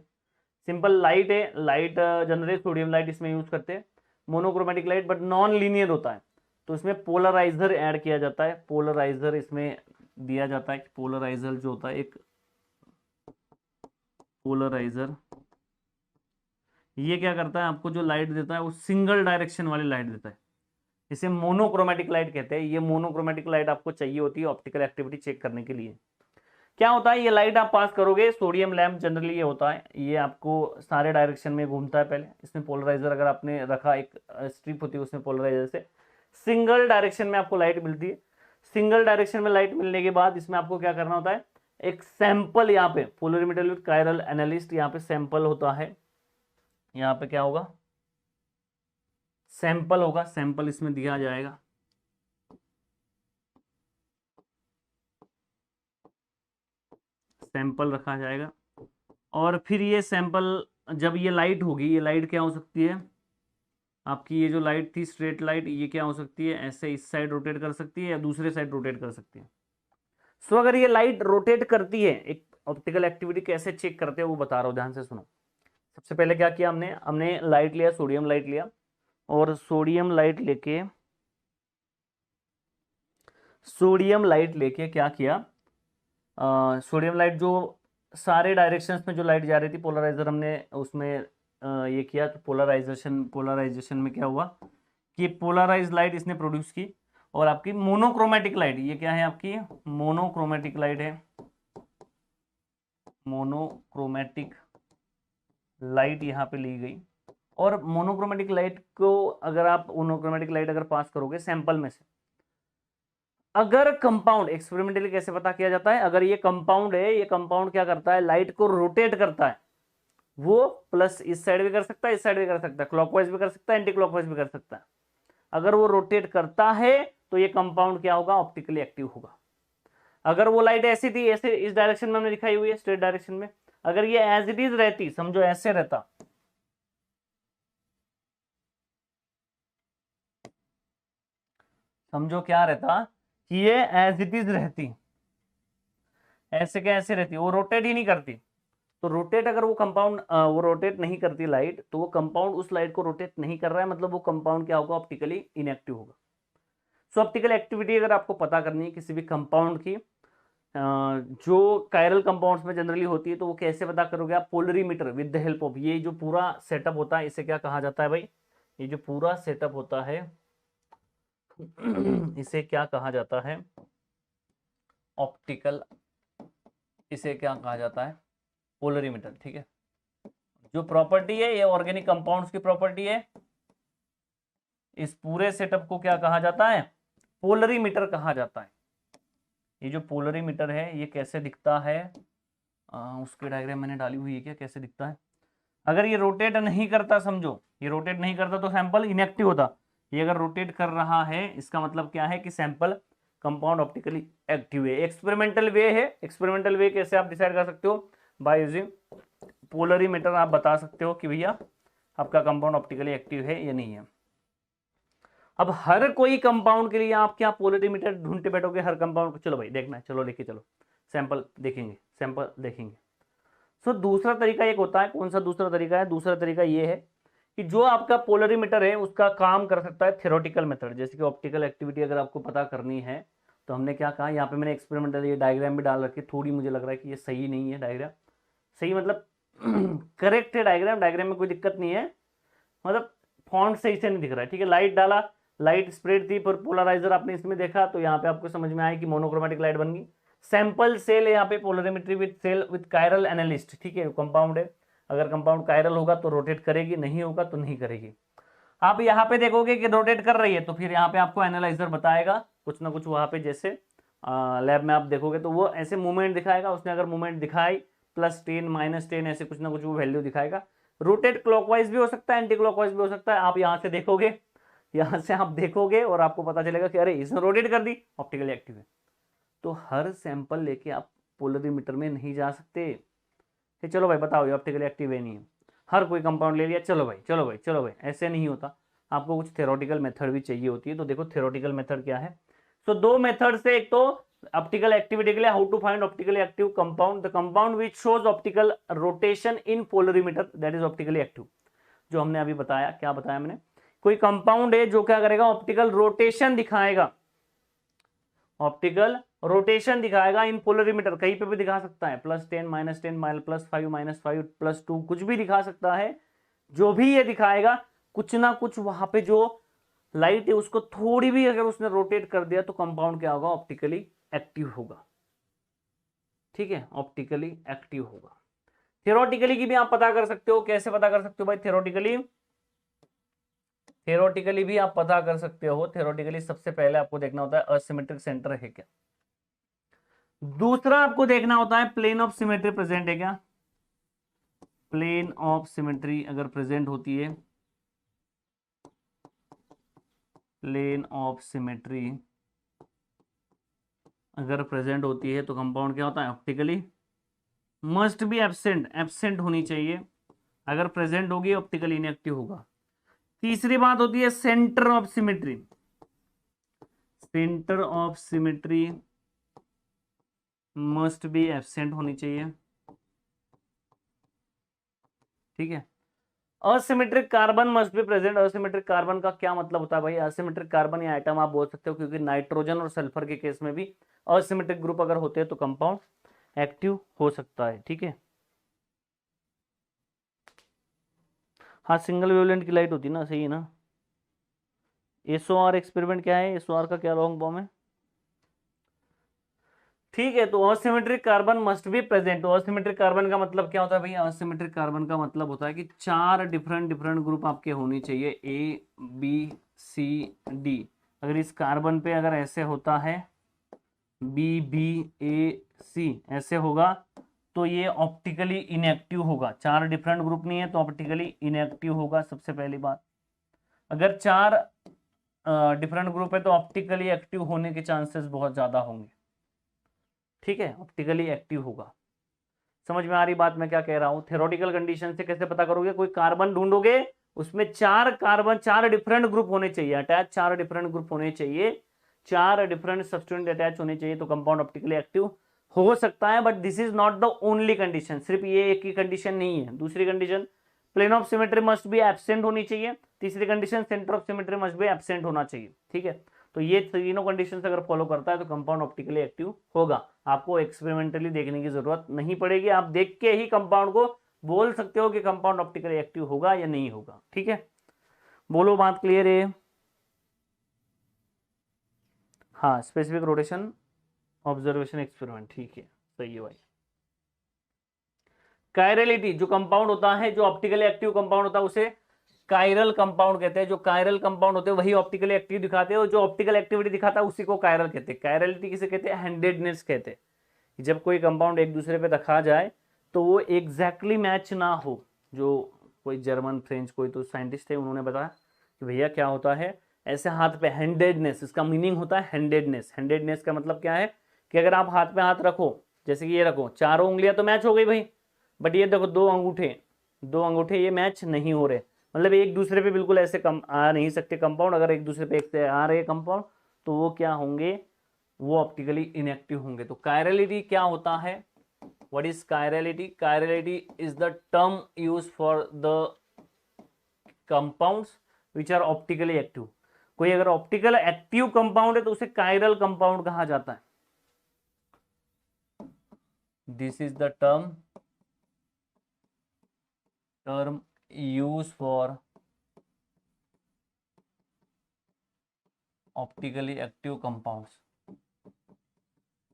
सिंपल लाइट है, लाइट जनरली सोडियम लाइट इसमें यूज करते हैं, monochromatic light, but non linear होता है, तो इसमें पोलराइजर ऐड किया जाता है, पोलराइजर इसमें दिया जाता है कि पोलराइजर जो होता है, एक पोलराइजर ये क्या करता है, आपको जो लाइट देता है वो सिंगल डायरेक्शन वाली लाइट देता है, इसे मोनोक्रोमेटिक लाइट कहते हैं। ये मोनोक्रोमेटिक लाइट आपको चाहिए होती है ऑप्टिकल एक्टिविटी चेक करने के लिए। क्या होता है, ये लाइट आप पास करोगे, सोडियम लैंप जनरली ये होता है, ये आपको सारे डायरेक्शन में घूमता है, पहले इसमें पोलराइजर अगर आपने रखा, एक स्ट्रिप होती है उसमें पोलराइजर से सिंगल डायरेक्शन में आपको लाइट मिलती है। सिंगल डायरेक्शन में लाइट मिलने के बाद इसमें आपको क्या करना होता है, एक सैंपल, यहाँ पे पोलरीमीटर विद कायरल एनालिस्ट, यहाँ पे सैंपल होता है, यहाँ पे क्या होगा, सैंपल होगा, सैंपल इसमें दिया जाएगा, सैंपल रखा जाएगा, और फिर ये सैंपल, जब ये लाइट होगी, ये लाइट क्या हो सकती है आपकी, ये जो लाइट थी स्ट्रेट लाइट, ये क्या हो सकती है, ऐसे इस साइड रोटेट कर सकती है या दूसरे साइड रोटेट कर सकती है। सो अगर ये लाइट रोटेट करती है, एक ऑप्टिकल एक्टिविटी कैसे चेक करते हैं वो बता रहा हूँ, ध्यान से सुनो। सबसे पहले क्या किया हमने, हमने लाइट लिया, सोडियम लाइट लिया, और सोडियम लाइट लेके क्या किया, सोडियम लाइट जो सारे डायरेक्शंस में जो लाइट जा रही थी, पोलराइजर हमने उसमें ये किया तो पोलराइजेशन में क्या हुआ कि पोलराइज लाइट इसने प्रोड्यूस की, और आपकी मोनोक्रोमेटिक लाइट, ये क्या है आपकी मोनोक्रोमेटिक लाइट है, मोनोक्रोमेटिक लाइट यहाँ पे ली गई। और मोनोक्रोमेटिक लाइट को अगर आप मोनोक्रोमेटिक लाइट अगर पास करोगे सैंपल में से, अगर कंपाउंड, एक्सपेरिमेंटली कैसे पता किया जाता है, अगर ये कंपाउंड है, ये कंपाउंड क्या करता है, लाइट को रोटेट करता है, वो प्लस इस साइड भी कर सकता है, इस साइड भी कर सकता है, क्लॉकवाइज भी कर सकता है, एंटी क्लॉकवाइज भी कर सकता है। अगर वो रोटेट करता है तो ये कंपाउंड क्या होगा, ऑप्टिकली एक्टिव होगा। अगर वो लाइट ऐसी थी, ऐसे इस डायरेक्शन में हमने दिखाई हुई है, स्ट्रेट डायरेक्शन में, अगर ये एज इट इज रहती, समझो ऐसे रहता, समझो क्या रहता कि ये एज इट इज रहती, ऐसे क्या ऐसे रहती, वो रोटेट ही नहीं करती। तो रोटेट, अगर वो कंपाउंड वो रोटेट नहीं करती लाइट, तो वो कंपाउंड उस लाइट को रोटेट नहीं कर रहा है, मतलब वो कंपाउंड क्या होगा, ऑप्टिकली इनएक्टिव होगा। सो ऑप्टिकल एक्टिविटी अगर आपको पता करनी है किसी भी कंपाउंड की, जो कायरल कंपाउंड्स में जनरली होती है, तो वो कैसे पता करोगे आप, polarimeter with the help of, ये जो पूरा सेटअप होता है इसे क्या कहा जाता है भाई, ये जो पूरा सेटअप होता है इसे क्या कहा जाता है, ऑप्टिकल, इसे क्या कहा जाता है, पोलरीमीटर। ठीक है, जो प्रॉपर्टी है ये ऑर्गेनिक कंपाउंड्स की प्रॉपर्टी है, इस पूरे सेटअप को क्या कहा जाता है, पोलरीमीटर कहा जाता है। ये जो पोलरीमीटर है ये कैसे दिखता है, उसकी डायग्राम मैंने डाली हुई है क्या, कैसे दिखता है, अगर ये रोटेट नहीं करता, समझो ये रोटेट नहीं करता तो सैंपल इनएक्टिव होता, ये अगर रोटेट कर रहा है इसका मतलब क्या है कि सैंपल कंपाउंड ऑप्टिकली एक्टिव है। एक्सपेरिमेंटल वे है, एक्सपेरिमेंटल वे कैसे आप डिसाइड कर सकते हो, बाय यूजिंग पोलरीमीटर आप बता सकते हो कि भैया आपका कंपाउंड ऑप्टिकली एक्टिव है या नहीं है। अब हर कोई कंपाउंड के लिए आप क्या पोलरीमीटर ढूंढते बैठोगे हर कंपाउंड को, चलो भाई देखना है, चलो लेके चलो, सैंपल देखेंगे, सैंपल देखेंगे। सो दूसरा तरीका एक होता है, कौन सा दूसरा तरीका है, दूसरा तरीका ये है कि जो आपका पोलरीमीटर है उसका काम कर सकता है थ्योरेटिकल मेथड, जैसे कि ऑप्टिकल एक्टिविटी अगर आपको पता करनी है तो हमने क्या कहा, यहाँ पे मैंने एक्सपेरिमेंटल ये डायग्राम भी डाल रखी, थोड़ी मुझे लग रहा है कि ये सही नहीं है डायग्राम, सही मतलब करेक्ट है डायग्राम, डायग्राम में कोई दिक्कत नहीं है, मतलब फॉन्ट सही से नहीं दिख रहा है। ठीक है, लाइट डाला, लाइट स्प्रेड थी पर पोलराइजर आपने इसमें देखा, तो यहाँ पे आपको समझ में आया कि मोनोक्रोमेटिक लाइट बन गई। सैंपल सेल है यहाँ पे, polarimetry with cell with chiral analyst. ठीक है, कंपाउंड है, अगर कंपाउंड कायरल होगा तो रोटेट करेगी, नहीं होगा तो नहीं करेगी। आप यहाँ पे देखोगे कि रोटेट कर रही है तो फिर यहाँ पे आपको एनालाइजर बताएगा कुछ ना कुछ, वहां पे जैसे लैब में आप देखोगे तो वो ऐसे मूवमेंट दिखाएगा, उसने अगर मूवमेंट दिखाई +10 -10 ऐसे कुछ ना कुछ वो वैल्यू दिखाएगा। रोटेट क्लॉकवाइज भी हो सकता है, एंटी क्लॉकवाइज भी हो सकता है। आप यहाँ से देखोगे, यहाँ से आप देखोगे और आपको पता चलेगा कि अरे इसने रोटेट कर दी, ऑप्टिकली एक्टिव है। तो हर सैंपल लेके आप पोलरीमीटर में नहीं जा सकते कि चलो भाई बताओ ये ऑप्टिकली एक्टिव है नहीं है, हर कोई कंपाउंड ले लिया, चलो भाई चलो भाई चलो भाई, ऐसे नहीं होता। आपको कुछ थ्योरेटिकल मेथड भी चाहिए होती है। तो देखो थ्योरेटिकल मेथड क्या है, सो दो मेथड से, एक तो ऑप्टिकल एक्टिविटी के लिए how to find optically active compound, the compound which shows optical rotation in polarimeter that is optically active. जो हमने अभी बताया, क्या बताया मैंने, कोई कंपाउंड है जो क्या करेगा, ऑप्टिकल रोटेशन दिखाएगा, ऑप्टिकल रोटेशन दिखाएगा इन पोलरीमीटर, कहीं पे भी दिखा सकता है, +10 -10 +5 -5 +2 कुछ भी दिखा सकता है। जो भी ये दिखाएगा कुछ ना कुछ वहां पे जो लाइट है उसको थोड़ी भी अगर उसने रोटेट कर दिया तो कंपाउंड क्या होगा, ऑप्टिकली एक्टिव होगा। ठीक है, ऑप्टिकली एक्टिव होगा। थ्योरेटिकली की भी आप पता कर सकते हो, कैसे पता कर सकते हो भाई, थ्योरेटिकली, थ्योरेटिकली भी आप पता कर सकते हो। थ्योरेटिकली सबसे पहले आपको देखना होता है असिमेट्रिक सेंटर है क्या, दूसरा आपको देखना होता है प्लेन ऑफ सिमेट्री प्रेजेंट है क्या, प्लेन ऑफ सिमेट्री अगर प्रेजेंट होती है, प्लेन ऑफ सिमेट्री अगर प्रेजेंट होती है तो कंपाउंड क्या होता है, optically must be absent, absent होनी चाहिए, अगर प्रेजेंट होगी ऑप्टिकली इनएक्टिव होगा। तीसरी बात होती है centre of symmetry, centre of symmetry must be absent होनी चाहिए। ठीक है, asymmetric carbon must be present. Asymmetric carbon का क्या मतलब होता है भाई, असिमेट्रिक कार्बन या आइटम आप बोल सकते हो, क्योंकि नाइट्रोजन और सल्फर के केस में भी असिमेट्रिक ग्रुप अगर होते हैं तो कंपाउंड एक्टिव हो सकता है। ठीक है, हाँ सिंगल वेवलेंथ की लाइट होती ना, सही है ना। SOR एक्सपेरिमेंट क्या है, SOR का क्या लॉन्ग फॉर्म है? ठीक है, तो asymmetric carbon must be present. तो असिमेट्रिक कार्बन का मतलब क्या होता है भैया? असिमेट्रिक कार्बन का मतलब होता है कि 4 डिफरेंट डिफरेंट ग्रुप आपके होने चाहिए, ABCD। अगर इस कार्बन पे अगर ऐसे होता है BBAC ऐसे होगा तो ये ऑप्टिकली इनएक्टिव होगा। 4 डिफरेंट ग्रुप नहीं है तो ऑप्टिकली इनएक्टिव होगा, सबसे पहली बात। अगर 4 डिफरेंट ग्रुप है तो ऑप्टिकली एक्टिव होने के चांसेस बहुत ज्यादा होंगे। ठीक है, ऑप्टिकली एक्टिव होगा। समझ में आ रही बात मैं क्या कह रहा हूं? थ्योरेटिकल कंडीशन से कैसे पता करोगे? कोई कार्बन ढूंढोगे, उसमें 4 कार्बन 4 डिफरेंट ग्रुप होने चाहिए अटैच, 4 डिफरेंट ग्रुप होने चाहिए, 4 डिफरेंट सब्स्टिट्यूएंट अटैच होने चाहिए, तो कंपाउंड ऑप्टिकली एक्टिव हो सकता है। But this is not the only condition, सिर्फ ये एक ही कंडीशन नहीं है। दूसरी condition, plane of symmetry must be absent होनी चाहिए। तीसरी condition, centre of symmetry must be absent होना चाहिए। ठीक है, तो ये तीनों कंडीशंस अगर फॉलो करता है तो कंपाउंड ऑप्टिकली एक्टिव होगा। आपको एक्सपेरिमेंटली देखने की जरूरत नहीं पड़ेगी, आप देख के ही कंपाउंड को बोल सकते हो कि कंपाउंड ऑप्टिकली एक्टिव होगा या नहीं होगा। ठीक है, बोलो बात क्लियर है? हाँ, स्पेसिफिक रोटेशन ऑब्जर्वेशन एक्सपेरिमेंट, ठीक है, सही है भाई। कायरलिटी, जो कंपाउंड होता है, जो ऑप्टिकली एक्टिव कंपाउंड होता है उसे कायरल कंपाउंड कहते हैं। जो कायरल कंपाउंड होते हैं वही ऑप्टिकली एक्टिव दिखाते हैं, और जो ऑप्टिकल एक्टिविटी दिखाता है उसी को कायरल कहते हैं। कायरलिटी किसे कहते हैं? हैंडेडनेस कहते हैं। जब कोई कंपाउंड एक दूसरे पे रखा जाए तो वो एग्जैक्टली मैच ना हो। जो कोई जर्मन फ्रेंच कोई तो साइंटिस्ट है, उन्होंने बताया कि भैया क्या होता है ऐसे हाथ पे, हैंडेडनेस, इसका मीनिंग होता है हैंडेडनेस। हैंडेडनेस का मतलब क्या है कि अगर आप हाथ पे हाथ रखो, जैसे कि ये रखो, चारों उंगलियां तो मैच हो गई भाई, बट ये देखो दो अंगूठे ये मैच नहीं हो रहे, मतलब एक दूसरे पे बिल्कुल ऐसे कम आ नहीं सकते कंपाउंड। अगर एक दूसरे पे एक से आ रहे कंपाउंड तो वो क्या होंगे? वो ऑप्टिकली इनएक्टिव होंगे। तो कायरलिटी क्या होता है? What is chirality? Chirality is the term use for the compounds which are optically active. कोई अगर ऑप्टिकल एक्टिव कंपाउंड है तो उसे कायरल कंपाउंड कहा जाता है। This is the term use for optically active compounds.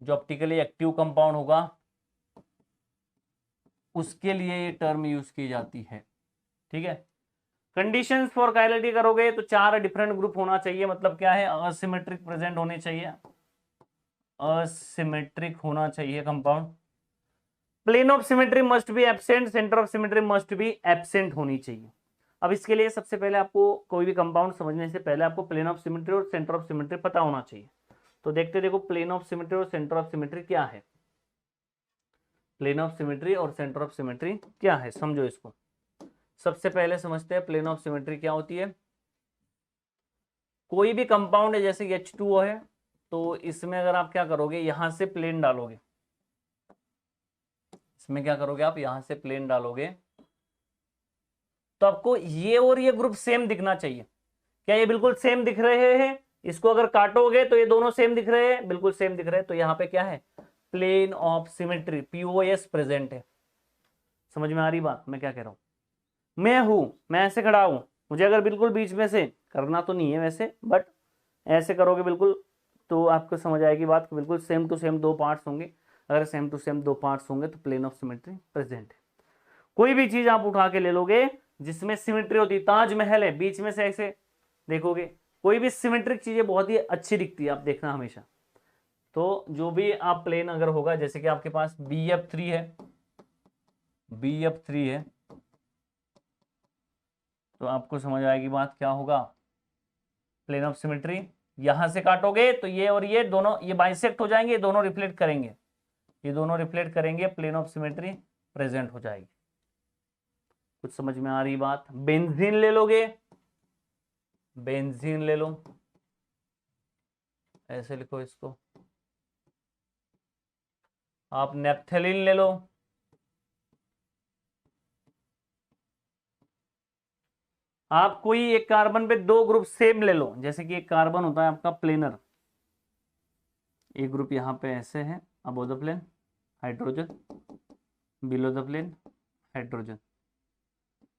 जो ऑप्टिकली एक्टिव कंपाउंड होगा उसके लिए ये टर्म यूज की जाती है। ठीक है, कंडीशंस फॉर कायरलिटी करोगे तो 4 डिफरेंट ग्रुप होना चाहिए। मतलब क्या है? असिमेट्रिक प्रेजेंट होने चाहिए, असिमेट्रिक होना चाहिए compound. Plane of symmetry must be absent, centre of symmetry must be absent होनी चाहिए। अब इसके लिए सबसे पहले आपको कोई भी कंपाउंड समझने से पहले आपको प्लेन ऑफ सिमेट्री और सेंटर ऑफ सिमेट्री पता होना चाहिए। तो देखते देखो प्लेन ऑफ सिमेट्री और सेंटर ऑफ सिमेट्री क्या है। प्लेन ऑफ सिमेट्री और सेंटर ऑफ सिमेट्री क्या है, समझो इसको। सबसे पहले समझते हैं प्लेन ऑफ सिमेट्री क्या होती है। कोई भी कंपाउंड है, जैसे H2O है, तो इसमें अगर आप क्या करोगे, यहां से प्लेन डालोगे, इसमें क्या करोगे आप, यहां से प्लेन डालोगे, तो आपको ये और ये ग्रुप सेम दिखना चाहिए। क्या ये बिल्कुल सेम दिख रहे हैं? इसको अगर काटोगे तो ये दोनों सेम दिख रहे हैं, बिल्कुल सेम दिख रहे हैं। तो यहाँ पे क्या है? Plane of symmetry, POS present है। समझ में आ रही बात मैं क्या कह रहा हूं? मैं ऐसे खड़ा हूं, मुझे अगर बिल्कुल बीच में से करना तो नहीं है वैसे, बट ऐसे करोगे बिल्कुल तो आपको समझ आएगी बात कि बिल्कुल सेम टू सेम 2 पार्ट्स होंगे। अगर सेम टू सेम 2 पार्ट्स होंगे तो प्लेन ऑफ सिमेट्री प्रेजेंट है। कोई भी चीज आप उठा के ले लोगे जिसमें सिमेट्री होती है, ताजमहल है, बीच में से ऐसे देखोगे, कोई भी सिमेट्रिक चीजें बहुत ही अच्छी दिखती है, आप देखना हमेशा। तो जो भी आप प्लेन अगर होगा, जैसे कि आपके पास BF3 है, BF3 है, तो आपको समझ आएगी बात क्या होगा। प्लेन ऑफ सिमेट्री, यहां से काटोगे तो ये और ये दोनों ये बाइसेक्ट हो जाएंगे, ये दोनों रिफ्लेक्ट करेंगे, ये दोनों रिफ्लेक्ट करेंगे, प्लेन ऑफ सिमेट्री प्रेजेंट हो जाएगी। कुछ समझ में आ रही बात? बेंजीन ले लोगे, बेंजीन ले लो, ऐसे लिखो इसको। आप नेप्थेलिन ले लो, आप कोई एक कार्बन पे 2 ग्रुप सेम ले लो, जैसे कि एक कार्बन होता है आपका प्लेनर, एक ग्रुप यहाँ पे ऐसे है above the plane hydrogen, below the plane hydrogen,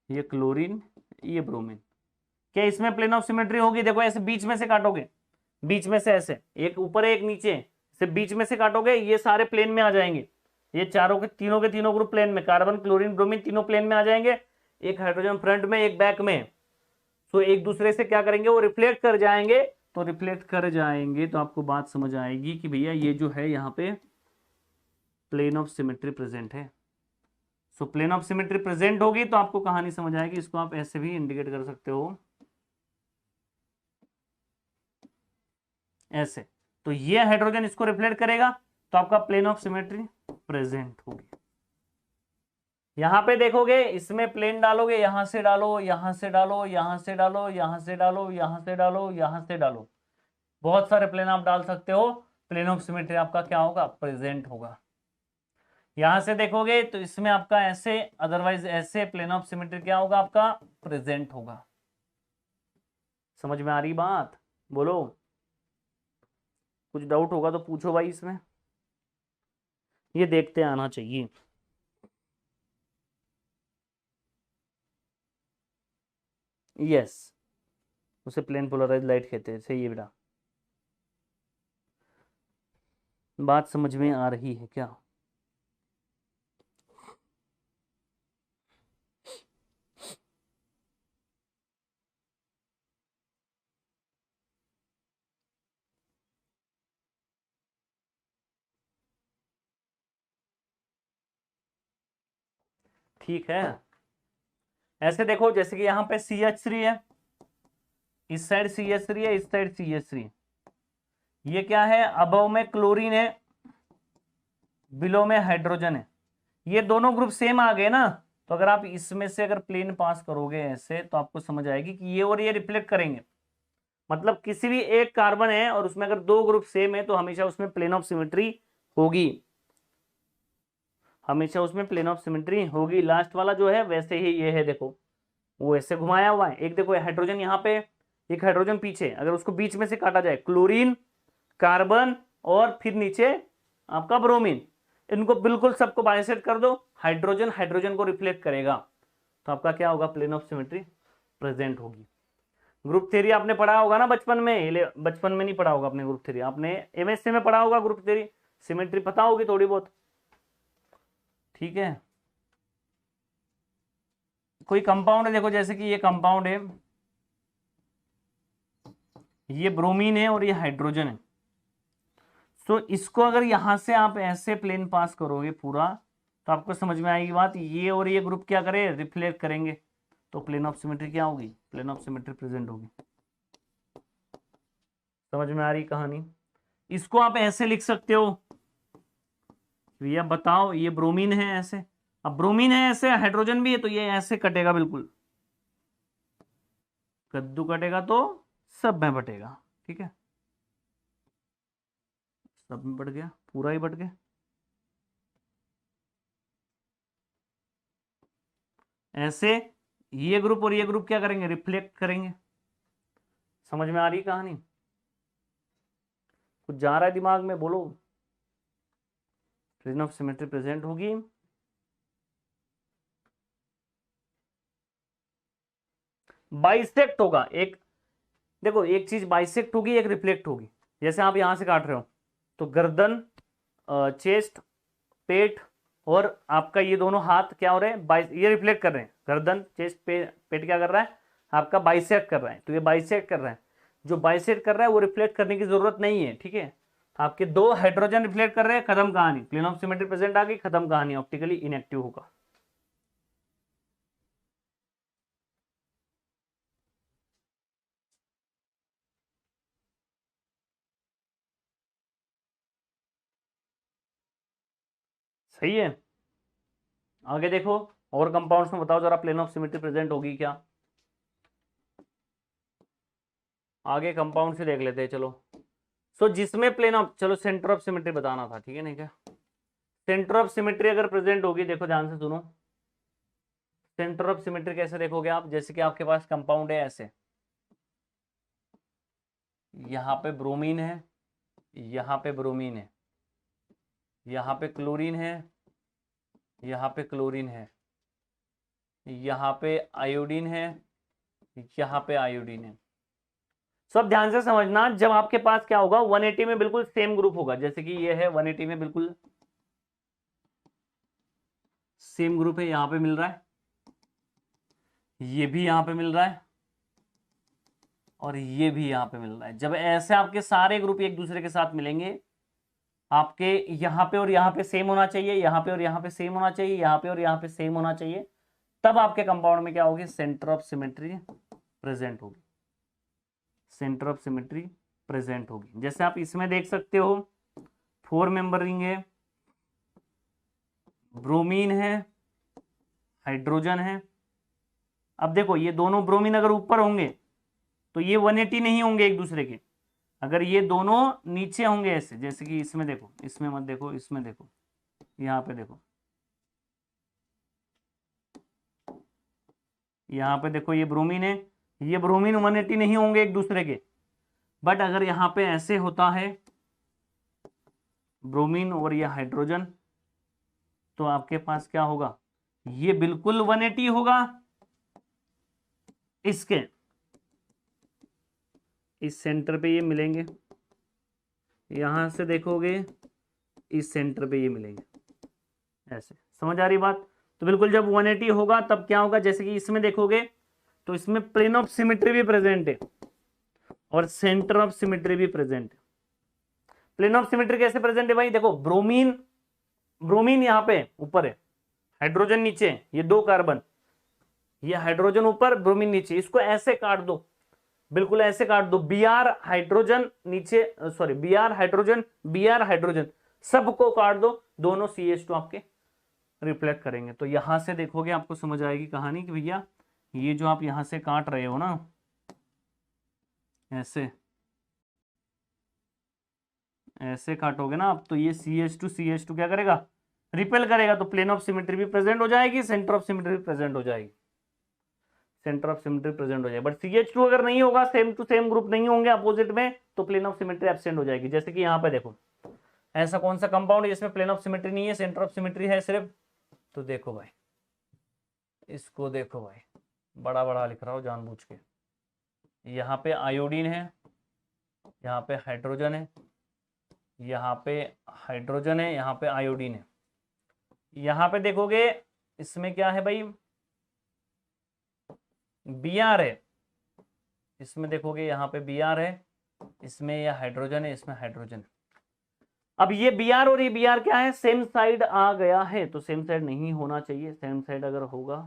ये क्लोरीन, ये ब्रोमीन। क्या इसमें प्लेन ऑफ सिमेट्री होगी? देखो ऐसे बीच में से काटोगे, बीच में से ऐसे, एक ऊपर है एक नीचे, इसे बीच में से काटोगे, ये सारे प्लेन में आ जाएंगे, ये चारों के तीनों ग्रुप प्लेन में, कार्बन क्लोरीन ब्रोमीन तीनों प्लेन में आ जाएंगे, एक हाइड्रोजन फ्रंट में एक बैक में। सो एक दूसरे से क्या करेंगे, वो रिफ्लेक्ट कर जाएंगे। तो रिफ्लेक्ट कर जाएंगे तो आपको बात समझ आएगी कि भैया ये जो है यहाँ पे प्लेन ऑफ सिमेट्री प्रेजेंट है। So plane of symmetry present होगी तो आपको कहानी समझ आएगी। इसको आप ऐसे भी इंडिकेट कर सकते हो, ऐसे। तो ये हाइड्रोजन इसको रिफ्लेक्ट करेगा तो आपका प्लेन ऑफ सिमेट्री प्रेजेंट होगी। यहां पे देखोगे, इसमें प्लेन डालोगे, यहां से डालो, यहां से डालो, यहां से डालो, यहां से डालो, यहां से डालो, यहां से डालो, बहुत सारे प्लेन आप डाल सकते हो। प्लेन ऑफ सिमेट्री आपका क्या होगा, प्रेजेंट होगा। यहां से देखोगे तो इसमें आपका ऐसे, अदरवाइज ऐसे, प्लेन ऑफ सिमेट्री क्या होगा आपका, प्रेजेंट होगा। समझ में आ रही बात? बोलो, कुछ डाउट होगा तो पूछो भाई इसमें, ये देखते आना चाहिए। यस, उसे प्लेन पोलराइज लाइट कहते हैं। सही है बेटा, बात समझ में आ रही है क्या? ठीक है। ऐसे देखो, जैसे कि यहाँ पे CH3 है, इस साइड CH3 है, इस साइड CH3। ये क्या है, अबव में क्लोरीन है, बिलो में हाइड्रोजन है। ये दोनों ग्रुप सेम आ गए ना, तो अगर आप इसमें से अगर प्लेन पास करोगे ऐसे तो आपको समझ आएगी कि ये और ये रिफ्लेक्ट करेंगे। मतलब किसी भी एक कार्बन है और उसमें अगर दो ग्रुप सेम है तो हमेशा उसमें प्लेन ऑफ सिमेट्री होगी, हमेशा उसमें प्लेन ऑफ सिमेट्री होगी। लास्ट वाला जो है वैसे ही ये है, देखो वो ऐसे घुमाया हुआ है। एक देखो हाइड्रोजन यहाँ पे, एक हाइड्रोजन पीछे, अगर उसको बीच में से काटा जाए, क्लोरीन, कार्बन और फिर नीचे आपका ब्रोमीन, इनको बिल्कुल सबको बाइसेक्ट कर दो, हाइड्रोजन हाइड्रोजन को रिफ्लेक्ट करेगा, तो आपका क्या होगा, प्लेन ऑफ सिमेट्री प्रेजेंट होगी। ग्रुप थ्योरी आपने पढ़ा होगा ना बचपन में, बचपन में नहीं पढ़ा होगा आपने ग्रुप थ्योरी, आपने MSc में पढ़ा होगा ग्रुप थ्योरी, सिमेट्री पता होगी थोड़ी बहुत। ठीक है, कोई कंपाउंड है, देखो जैसे कि ये कंपाउंड है, ये ब्रोमीन है और ये हाइड्रोजन है। तो इसको अगर यहां से आप ऐसे प्लेन पास करोगे पूरा, तो आपको समझ में आएगी बात, ये और ये ग्रुप क्या करे, रिफ्लेक्ट करेंगे, तो प्लेन ऑफ सिमेट्री क्या होगी, प्लेन ऑफ सिमेट्री प्रेजेंट होगी। समझ में आ रही कहानी? इसको आप ऐसे लिख सकते हो, भैया बताओ ये ब्रोमीन है ऐसे, अब ब्रोमीन है ऐसे, हाइड्रोजन भी है, तो ये ऐसे कटेगा, बिल्कुल कद्दू कटेगा तो सब में बटेगा। ठीक है, सब में बट गया, पूरा ही बट गया। ऐसे ये ग्रुप और ये ग्रुप क्या करेंगे, रिफ्लेक्ट करेंगे। समझ में आ रही कहानी? कुछ जा रहा है दिमाग में, बोलो। प्लेन ऑफ सिमेट्री प्रेजेंट होगी, बाइसेक्ट होगा। एक देखो, एक चीज बाइसेक्ट होगी, एक रिफ्लेक्ट होगी। जैसे आप यहां से काट रहे हो तो गर्दन, चेस्ट, पेट और आपका ये दोनों हाथ क्या हो रहे हैं, ये रिफ्लेक्ट कर रहे हैं। गर्दन, चेस्ट, पेट क्या कर रहा है आपका, बाइसेक्ट कर रहा है, तो ये बाइसेक्ट कर रहा है। जो बाइसेक्ट कर रहा है वो रिफ्लेक्ट करने की जरूरत नहीं है। ठीक है, आपके दो हाइड्रोजन रिफ्लेक्ट कर रहे हैं, खत्म कहानी, प्लेन ऑफ सिमेट्री प्रेजेंट आ गई, खत्म कहानी, ऑप्टिकली इनएक्टिव होगा। सही है, आगे देखो, और कंपाउंड्स में बताओ जरा, प्लेन ऑफ सिमेट्री प्रेजेंट होगी क्या? आगे कंपाउंड से देख लेते हैं, चलो। सो जिसमें प्लेन ऑफ, चलो सेंटर ऑफ सिमेट्री बताना था, ठीक है नहीं क्या? सेंटर ऑफ सिमेट्री अगर प्रेजेंट होगी, देखो ध्यान से सुनो, सेंटर ऑफ सिमेट्री कैसे देखोगे आप, जैसे कि आपके पास कंपाउंड है ऐसे, यहाँ पे ब्रोमीन है, यहाँ पे ब्रोमीन है, यहाँ पे क्लोरीन है, यहाँ पे क्लोरीन है, यहाँ पे आयोडीन है, यहाँ पे आयोडीन है। सब ध्यान से समझना, जब आपके पास क्या होगा 180 में बिल्कुल सेम ग्रुप होगा, जैसे कि ये है 180 में बिल्कुल सेम ग्रुप है, यहां पे मिल रहा है, ये भी यहां पे मिल रहा है और ये भी यहां पे मिल रहा है। जब ऐसे आपके सारे ग्रुप एक दूसरे के साथ मिलेंगे, आपके यहां पे और यहां पे सेम होना चाहिए, यहां पे और यहां पे सेम होना चाहिए, यहां पे और यहां पे सेम होना चाहिए, तब आपके कंपाउंड में क्या होगी, सेंटर ऑफ सिमेट्री प्रेजेंट होगी, सेंटर ऑफ सिमेट्री प्रेजेंट होगी। जैसे आप इसमें देख सकते हो 4 मेंबर रिंग है, ब्रोमीन है, हाइड्रोजन है। अब देखो ये दोनों ब्रोमीन अगर ऊपर होंगे तो ये 180 नहीं होंगे एक दूसरे के, अगर ये दोनों नीचे होंगे ऐसे, जैसे कि इसमें देखो, इसमें मत देखो, इसमें देखो, यहां पे देखो, यहां पे देखो, ये ब्रोमीन है, ये ब्रोमीन 180 नहीं होंगे एक दूसरे के। बट अगर यहां पे ऐसे होता है ब्रोमीन और ये हाइड्रोजन, तो आपके पास क्या होगा, ये बिल्कुल 180 होगा, इसके इस सेंटर पे ये मिलेंगे, यहां से देखोगे इस सेंटर पे ये मिलेंगे, ऐसे। समझ आ रही बात? तो बिल्कुल जब 180 होगा तब क्या होगा, जैसे कि इसमें देखोगे तो इसमें प्लेन ऑफ सिमेट्री भी प्रेजेंट है और सेंटर ऑफ सिमेट्री भी प्रेजेंट है। प्लेन ऑफ सिमेट्री कैसे प्रेजेंट है भाई, देखो ब्रोमीन, ब्रोमीन यहां पे ऊपर है, हाइड्रोजन नीचे, ये 2 कार्बन, ये हाइड्रोजन ऊपर ब्रोमीन नीचे, इसको ऐसे काट दो, बिल्कुल ऐसे काट दो, Br हाइड्रोजन नीचे, sorry Br hydrogen, Br hydrogen, सबको काट दो, दोनों CH2 आपके रिफ्लेक्ट करेंगे। तो यहां से देखोगे आपको समझ आएगी कहानी कि भैया ये जो आप यहां से काट रहे हो ना, ऐसे ऐसे काटोगे ना आप, तो ये CH2 क्या करेगा, रिपेल करेगा, तो प्लेन ऑफ सिमेट्री भी प्रेजेंट हो जाएगी, सेंटर ऑफ सिमेट्री भी प्रेजेंट हो जाएगी, सेंटर ऑफ सिमेट्री प्रेजेंट हो जाएगी। बट CH2 अगर नहीं होगा, सेम टू सेम ग्रुप नहीं होंगे अपोजिट में, तो प्लेन ऑफ सिमेट्री एब्सेंट हो जाएगी। जैसे कि यहाँ पे देखो, ऐसा कौन सा कंपाउंड है जिसमें प्लेन ऑफ सिमेट्री नहीं है, सेंटर ऑफ सिमेट्री है सिर्फ, तो देखो भाई, इसको देखो भाई, बड़ा बड़ा लिख रहा हूँ जानबूझ के, यहाँ पे आयोडीन है, यहाँ पे हाइड्रोजन है, यहाँ पे हाइड्रोजन है, यहाँ पे आयोडीन है। यहाँ पे देखोगे इसमें क्या है भाई, Br है, इसमें देखोगे यहाँ पे Br है, इसमें यह हाइड्रोजन है, इसमें हाइड्रोजन है। अब ये Br और ये Br क्या है, सेम साइड आ गया है, तो सेम साइड नहीं होना चाहिए, सेम साइड अगर होगा,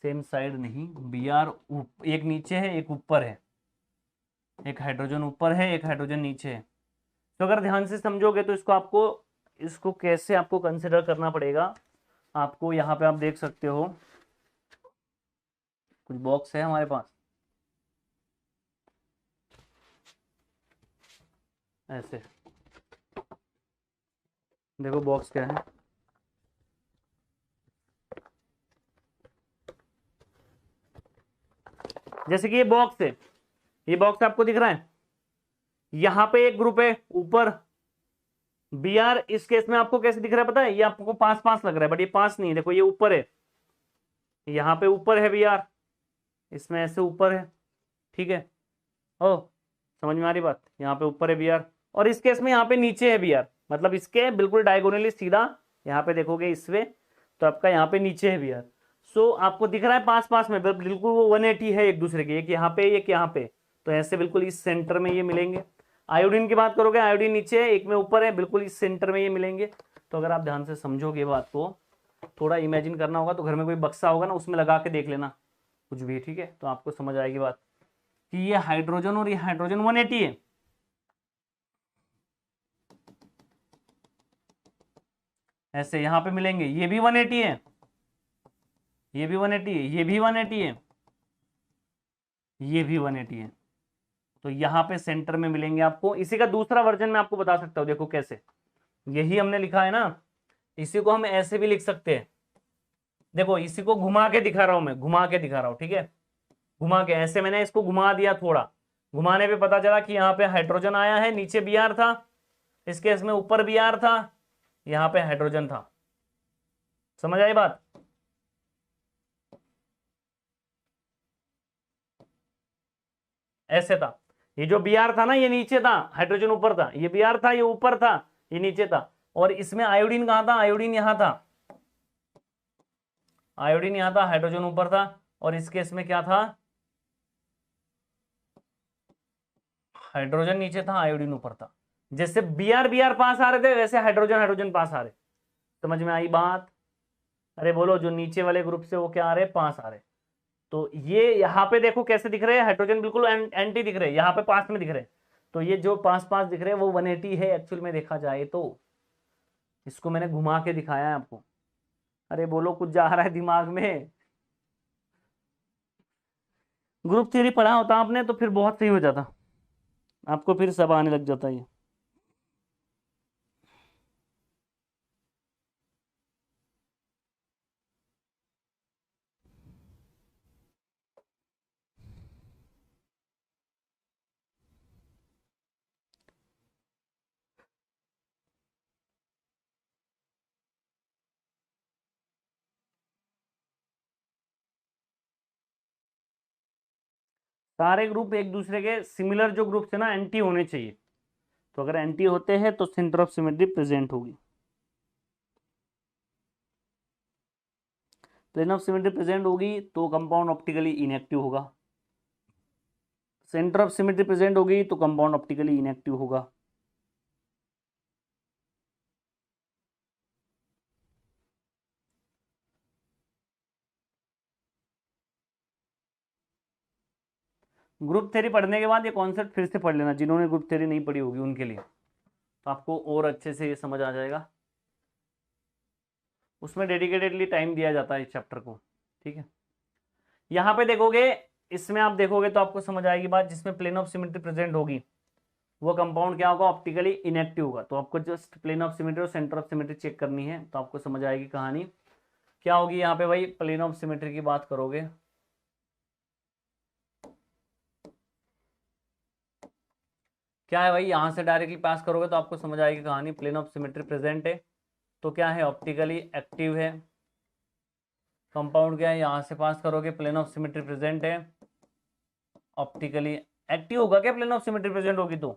सेम साइड नहीं, Br एक नीचे है एक ऊपर है, एक हाइड्रोजन ऊपर है एक हाइड्रोजन नीचे है। तो अगर ध्यान से समझोगे तो इसको कैसे आपको कंसिडर करना पड़ेगा आपको, यहाँ पे आप देख सकते हो कुछ बॉक्स है हमारे पास, ऐसे देखो बॉक्स क्या है, जैसे कि ये बॉक्स है, ये बॉक्स आपको दिख रहा है, यहां पे एक ग्रुप है ऊपर Br, इस केस में आपको कैसे दिख रहा है पता है, ये आपको 5-5 लग रहा है, बट ये 5 नहीं, देखो ये ऊपर है, यहाँ पे ऊपर है Br, इसमें ऐसे ऊपर है, ठीक है, ओ समझ में आ रही बात, यहाँ पे ऊपर है Br, और इस केस में यहाँ पे नीचे है Br, मतलब इसके बिल्कुल डायगोनली सीधा यहाँ पे देखोगे इसमें, तो आपका यहाँ पे नीचे है Br। सो आपको दिख रहा है 5-5 में, बिल्कुल वो 180 है एक दूसरे के, एक यहाँ पे एक यहाँ पे, तो ऐसे बिल्कुल इस सेंटर में ये मिलेंगे। आयोडीन की बात करोगे, आयोडीन नीचे है एक में ऊपर है, बिल्कुल इस सेंटर में ये मिलेंगे। तो अगर आप ध्यान से समझोगे बात को, थोड़ा इमेजिन करना होगा, तो घर में कोई बक्सा होगा ना, उसमें लगा के देख लेना कुछ भी, ठीक है, तो आपको समझ आएगी बात कि ये हाइड्रोजन और ये हाइड्रोजन 180 है, ऐसे यहाँ पे मिलेंगे, ये भी 180 है, ये भी 180 है, ये भी 180 है, ये भी 180 है, तो यहाँ पे सेंटर में मिलेंगे आपको। इसी का दूसरा वर्जन मैं आपको बता सकता हूँ, देखो कैसे, यही हमने लिखा है ना, इसी को हम ऐसे भी लिख सकते हैं, देखो इसी को घुमा के दिखा रहा हूं मैं, घुमा के दिखा रहा हूं, ठीक है, घुमा के, ऐसे मैंने इसको घुमा दिया, थोड़ा घुमाने पे पता चला कि यहाँ पे हाइड्रोजन आया है, नीचे Br था, इस केस में ऊपर Br था, यहाँ पे हाइड्रोजन था। समझ आई बात? ऐसे था। ये जो Br था ना ये नीचे था, हाइड्रोजन ऊपर था, ये Br था ये ऊपर था, ये नीचे था। और इसमें आयोडीन कहां था, आयोडीन यहां था, आयोडीन यहां था, हाइड्रोजन ऊपर था। और इस केस में क्या था, हाइड्रोजन नीचे था, आयोडीन ऊपर था। जैसे Br पास आ रहे थे वैसे हाइड्रोजन हाइड्रोजन पास आ रहे। समझ में आई बात? अरे बोलो, जो नीचे वाले ग्रुप से वो क्या आ रहे, पास आ रहे। तो ये यहाँ पे देखो कैसे दिख रहे हैं, हाइड्रोजन बिल्कुल एंटी दिख रहे हैं, यहाँ पे पास में दिख रहे हैं। तो ये जो पास पास दिख रहे हैं वो 180 है एक्चुअल में देखा जाए तो। इसको मैंने घुमा के दिखाया है आपको। अरे बोलो, कुछ जा रहा है दिमाग में? ग्रुप थ्योरी पढ़ा होता आपने तो फिर बहुत सही हो जाता, आपको फिर सब आने लग जाता ये। सारे ग्रुप एक दूसरे के सिमिलर जो ग्रुप है ना एंटी होने चाहिए। तो अगर एंटी होते हैं तो सेंटर ऑफ सिमेट्री प्रेजेंट होगी। प्लेन ऑफ सिमेट्री प्रेजेंट होगी तो कंपाउंड ऑप्टिकली इनएक्टिव होगा। सेंटर ऑफ सिमेट्री प्रेजेंट होगी तो कंपाउंड ऑप्टिकली इनएक्टिव होगा। ग्रुप थ्योरी पढ़ने के बाद ये कॉन्सेप्ट फिर से पढ़ लेना, जिन्होंने ग्रुप थ्योरी नहीं पढ़ी होगी उनके लिए, तो आपको और अच्छे से ये समझ आ जाएगा। उसमें डेडिकेटेडली टाइम दिया जाता है इस चैप्टर को, ठीक है। यहाँ पे देखोगे, इसमें आप देखोगे तो आपको समझ आएगी बात, जिसमें प्लेन ऑफ सिमेट्री प्रेजेंट होगी वो कंपाउंड क्या होगा, ऑप्टिकली इनएक्टिव होगा। तो आपको जस्ट प्लेन ऑफ सिमेट्री और सेंटर ऑफ सिमेट्री चेक करनी है तो आपको समझ आएगी कहानी क्या होगी। यहाँ पे भाई प्लेन ऑफ सिमेट्री की बात करोगे, क्या है भाई, यहां से डायरेक्टली पास करोगे तो आपको समझ आएगी कहानी। प्लेन ऑफ सिमेट्री प्रेजेंट है तो क्या है, ऑप्टिकली एक्टिव है। कंपाउंड क्या है, यहां से पास करोगे, प्लेन ऑफ सिमेट्री प्रेजेंट है, ऑप्टिकली एक्टिव होगा। क्या प्लेन ऑफ सिमेट्री प्रेजेंट होगी तो,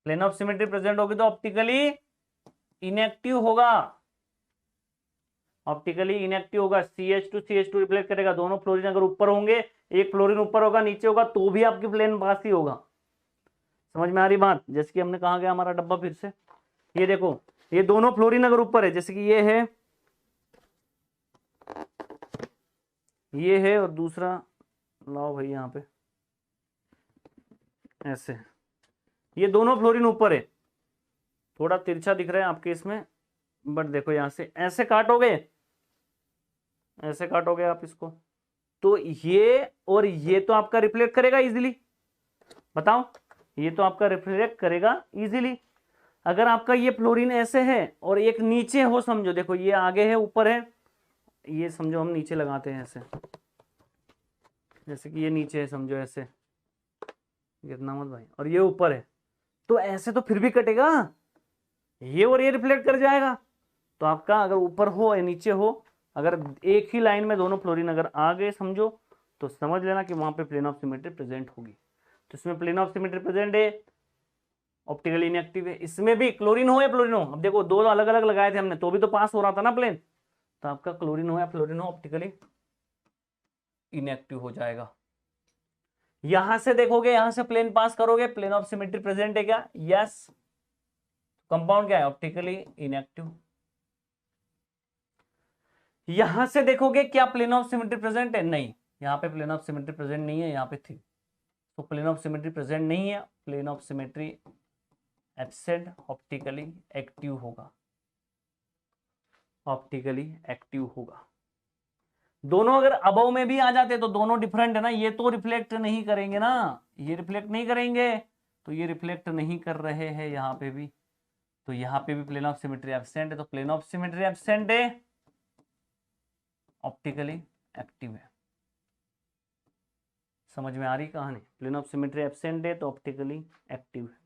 प्लेन ऑफ सिमेट्री प्रेजेंट होगी तो ऑप्टिकली इनएक्टिव होगा। ऑप्टिकली इनएक्टिव होगा, CH2 रिफ्लेक्ट करेगा। दोनों फ्लोरीन अगर ऊपर होंगे, एक फ्लोरीन ऊपर होगा नीचे होगा तो भी आपकी प्लेन पास ही होगा। समझ में आ रही बात? जैसे कि हमने कहा गया हमारा डब्बा फिर से, ये देखो, ये दोनों फ्लोरीन अगर ऊपर है, जैसे कि ये है और दूसरा, लाओ भाई यहाँ पे ऐसे, ये दोनों फ्लोरीन ऊपर है। थोड़ा तिरछा दिख रहा है आपके इसमें, बट देखो यहां से ऐसे काटोगे, ऐसे काटोगे आप इसको, तो ये और ये तो आपका रिफ्लेक्ट करेगा इजीली। बताओ, ये तो आपका रिफ्लेक्ट करेगा इजीली। अगर आपका ये फ्लोरीन ऐसे है और एक नीचे हो, समझो देखो ये आगे है ऊपर है, ये समझो हम नीचे लगाते हैं ऐसे, जैसे कि ये नीचे है समझो ऐसे, गिरना मत भाई, और ये ऊपर है, तो ऐसे तो फिर भी कटेगा, ये और ये रिफ्लेक्ट कर जाएगा। तो आपका अगर ऊपर हो या नीचे हो, अगर एक ही लाइन में दोनों फ्लोरीन अगर आ गए समझो, तो समझ लेना कि वहां पे प्लेन ऑफ सिमेट्री प्रेजेंट होगी। तो इसमें प्लेन ऑफ सिमेट्री प्रेजेंट है, ऑप्टिकली इनएक्टिव है। इसमें भी क्लोरीन हो या फ्लोरीन हो, अब देखो दो अलग अलग लगाए थे हमने तो भी तो पास हो रहा था ना प्लेन, तो आपका क्लोरीन हो या फ्लोरीन हो ऑप्टिकली इनएक्टिव हो जाएगा। यहां से देखोगे, यहां से प्लेन पास करोगे, प्लेन ऑफ सिमेट्री प्रेजेंट है क्या, यस। कंपाउंड क्या है, ऑप्टिकली इनएक्टिव। यहां से देखोगे क्या प्लेन ऑफ सिमेट्री प्रेजेंट है, नहीं, यहाँ पे प्लेन ऑफ सिमेट्री प्रेजेंट नहीं है, यहाँ पे थी, तो प्लेन ऑफ सिमेट्री प्रेजेंट नहीं है, plane of symmetry absent, optically active होगा, ऑप्टिकली एक्टिव होगा। दोनों अगर अबव में भी आ जाते तो दोनों डिफरेंट है ना, ये तो रिफ्लेक्ट नहीं करेंगे ना, ये रिफ्लेक्ट नहीं करेंगे, तो ये रिफ्लेक्ट नहीं कर रहे हैं यहाँ पे भी, तो यहाँ पे भी प्लेन ऑफ सिमेट्री एब्सेंट है, तो प्लेन ऑफ सिमेट्री एब्सेंट है, ऑप्टिकली एक्टिव है। समझ में आ रही कहानी? प्लेन ऑफ सिमेट्री एब्सेंट है तो ऑप्टिकली एक्टिव है।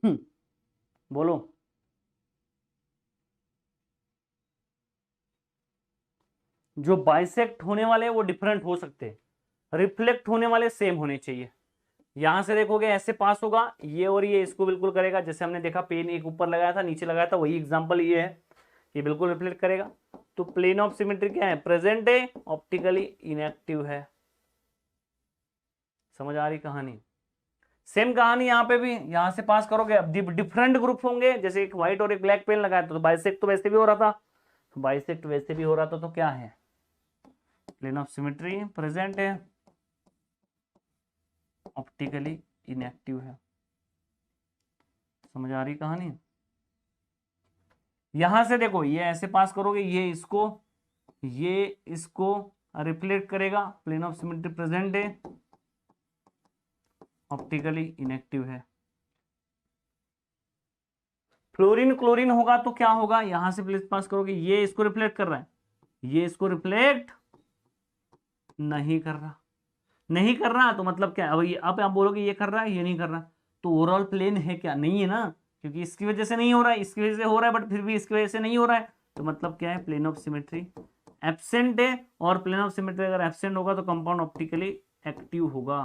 बोलो। जो बाइसेक्ट होने वाले वो डिफरेंट हो सकते हैं, रिफ्लेक्ट होने वाले सेम होने चाहिए। यहां से देखोगे ऐसे पास होगा ये, और ये इसको बिल्कुल करेगा, जैसे हमने देखा पेन एक ऊपर लगाया था नीचे लगाया था, वही एग्जांपल ये है, ये बिल्कुल रिफ्लेक्ट करेगा। तो प्लेन ऑफ सिमेट्री क्या है, प्रेजेंट है, ऑप्टिकली इनएक्टिव है। समझ आ रही कहानी। सेम कहानी यहाँ पे भी, यहां से पास करोगे, अब डिफरेंट ग्रुप होंगे, जैसे एक व्हाइट और एक ब्लैक पेन लगाया तो बाइसेक्ट तो वैसे भी हो रहा था, तो बाइसेक्ट वैसे भी हो रहा था, तो क्या है, प्लेन ऑफ सिमेट्री प्रेजेंट है, ऑप्टिकली इनएक्टिव है। समझ आ रही कहानी। यहां से देखो ये ऐसे पास करोगे, ये इसको रिफ्लेक्ट करेगा, प्लेन ऑफ सिमेट्री प्रेजेंट है, ऑप्टिकली इनएक्टिव है। फ्लोरीन क्लोरीन होगा तो क्या होगा, यहां से प्लेस पास करोगे, ये इसको रिफ्लेक्ट कर रहा है, ये इसको रिफ्लेक्ट नहीं कर रहा, नहीं कर रहा, तो मतलब क्या, अब आप बोलोगे ये कर रहा है ये नहीं कर रहा, तो ओवरऑल प्लेन है क्या, नहीं है ना, क्योंकि इसकी वजह से नहीं हो रहा है, इसकी वजह से हो रहा है, बट फिर भी इसकी वजह से नहीं हो रहा है, तो मतलब क्या है, प्लेन ऑफ सिमेट्री एब्सेंट है, और प्लेन ऑफ सिमेट्री अगर एब्सेंट होगा तो कंपाउंड ऑप्टिकली एक्टिव होगा।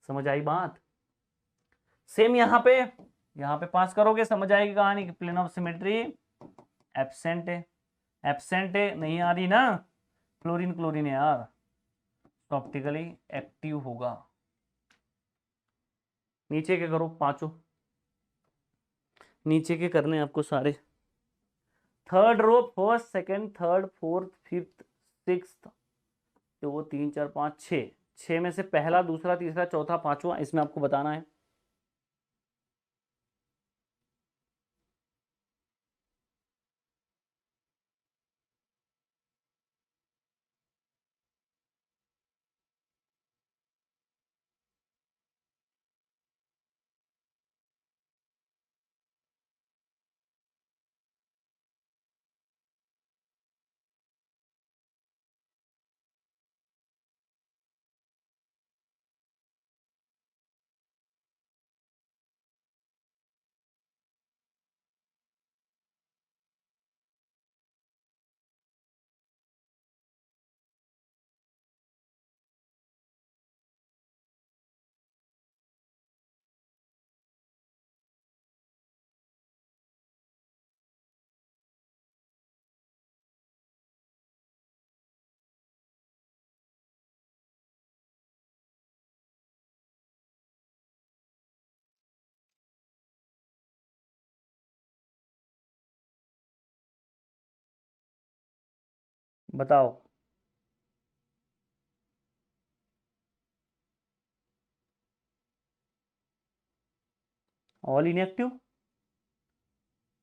समझ आई बात। सेम यहाँ पे पास करोगे, समझ आएगी कहानी कि प्लेन ऑफ सिमेट्री एब्सेंट है, एब्सेंट है, नहीं आ रही ना, फ्लोरीन क्लोरीन है यार, तो ऑप्टिकली एक्टिव होगा। नीचे के करो पांचों, नीचे के करने आपको सारे, third row, first second third fourth fifth sixth, 2 3 4 5 6, 6 में से पहला दूसरा तीसरा चौथा पांचवा, इसमें आपको बताना है। बताओ। ऑल इनएक्टिव,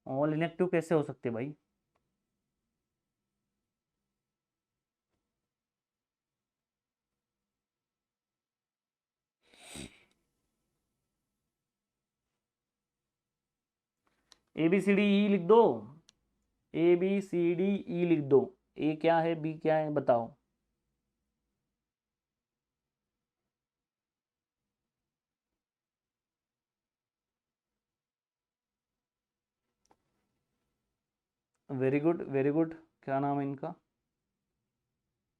ऑल इनएक्टिव कैसे हो सकते भाई, ए बी सी डी ई लिख दो, ए बी सी डी ई लिख दो, ए क्या है बी क्या है बताओ। वेरी गुड वेरी गुड, क्या नाम है इनका,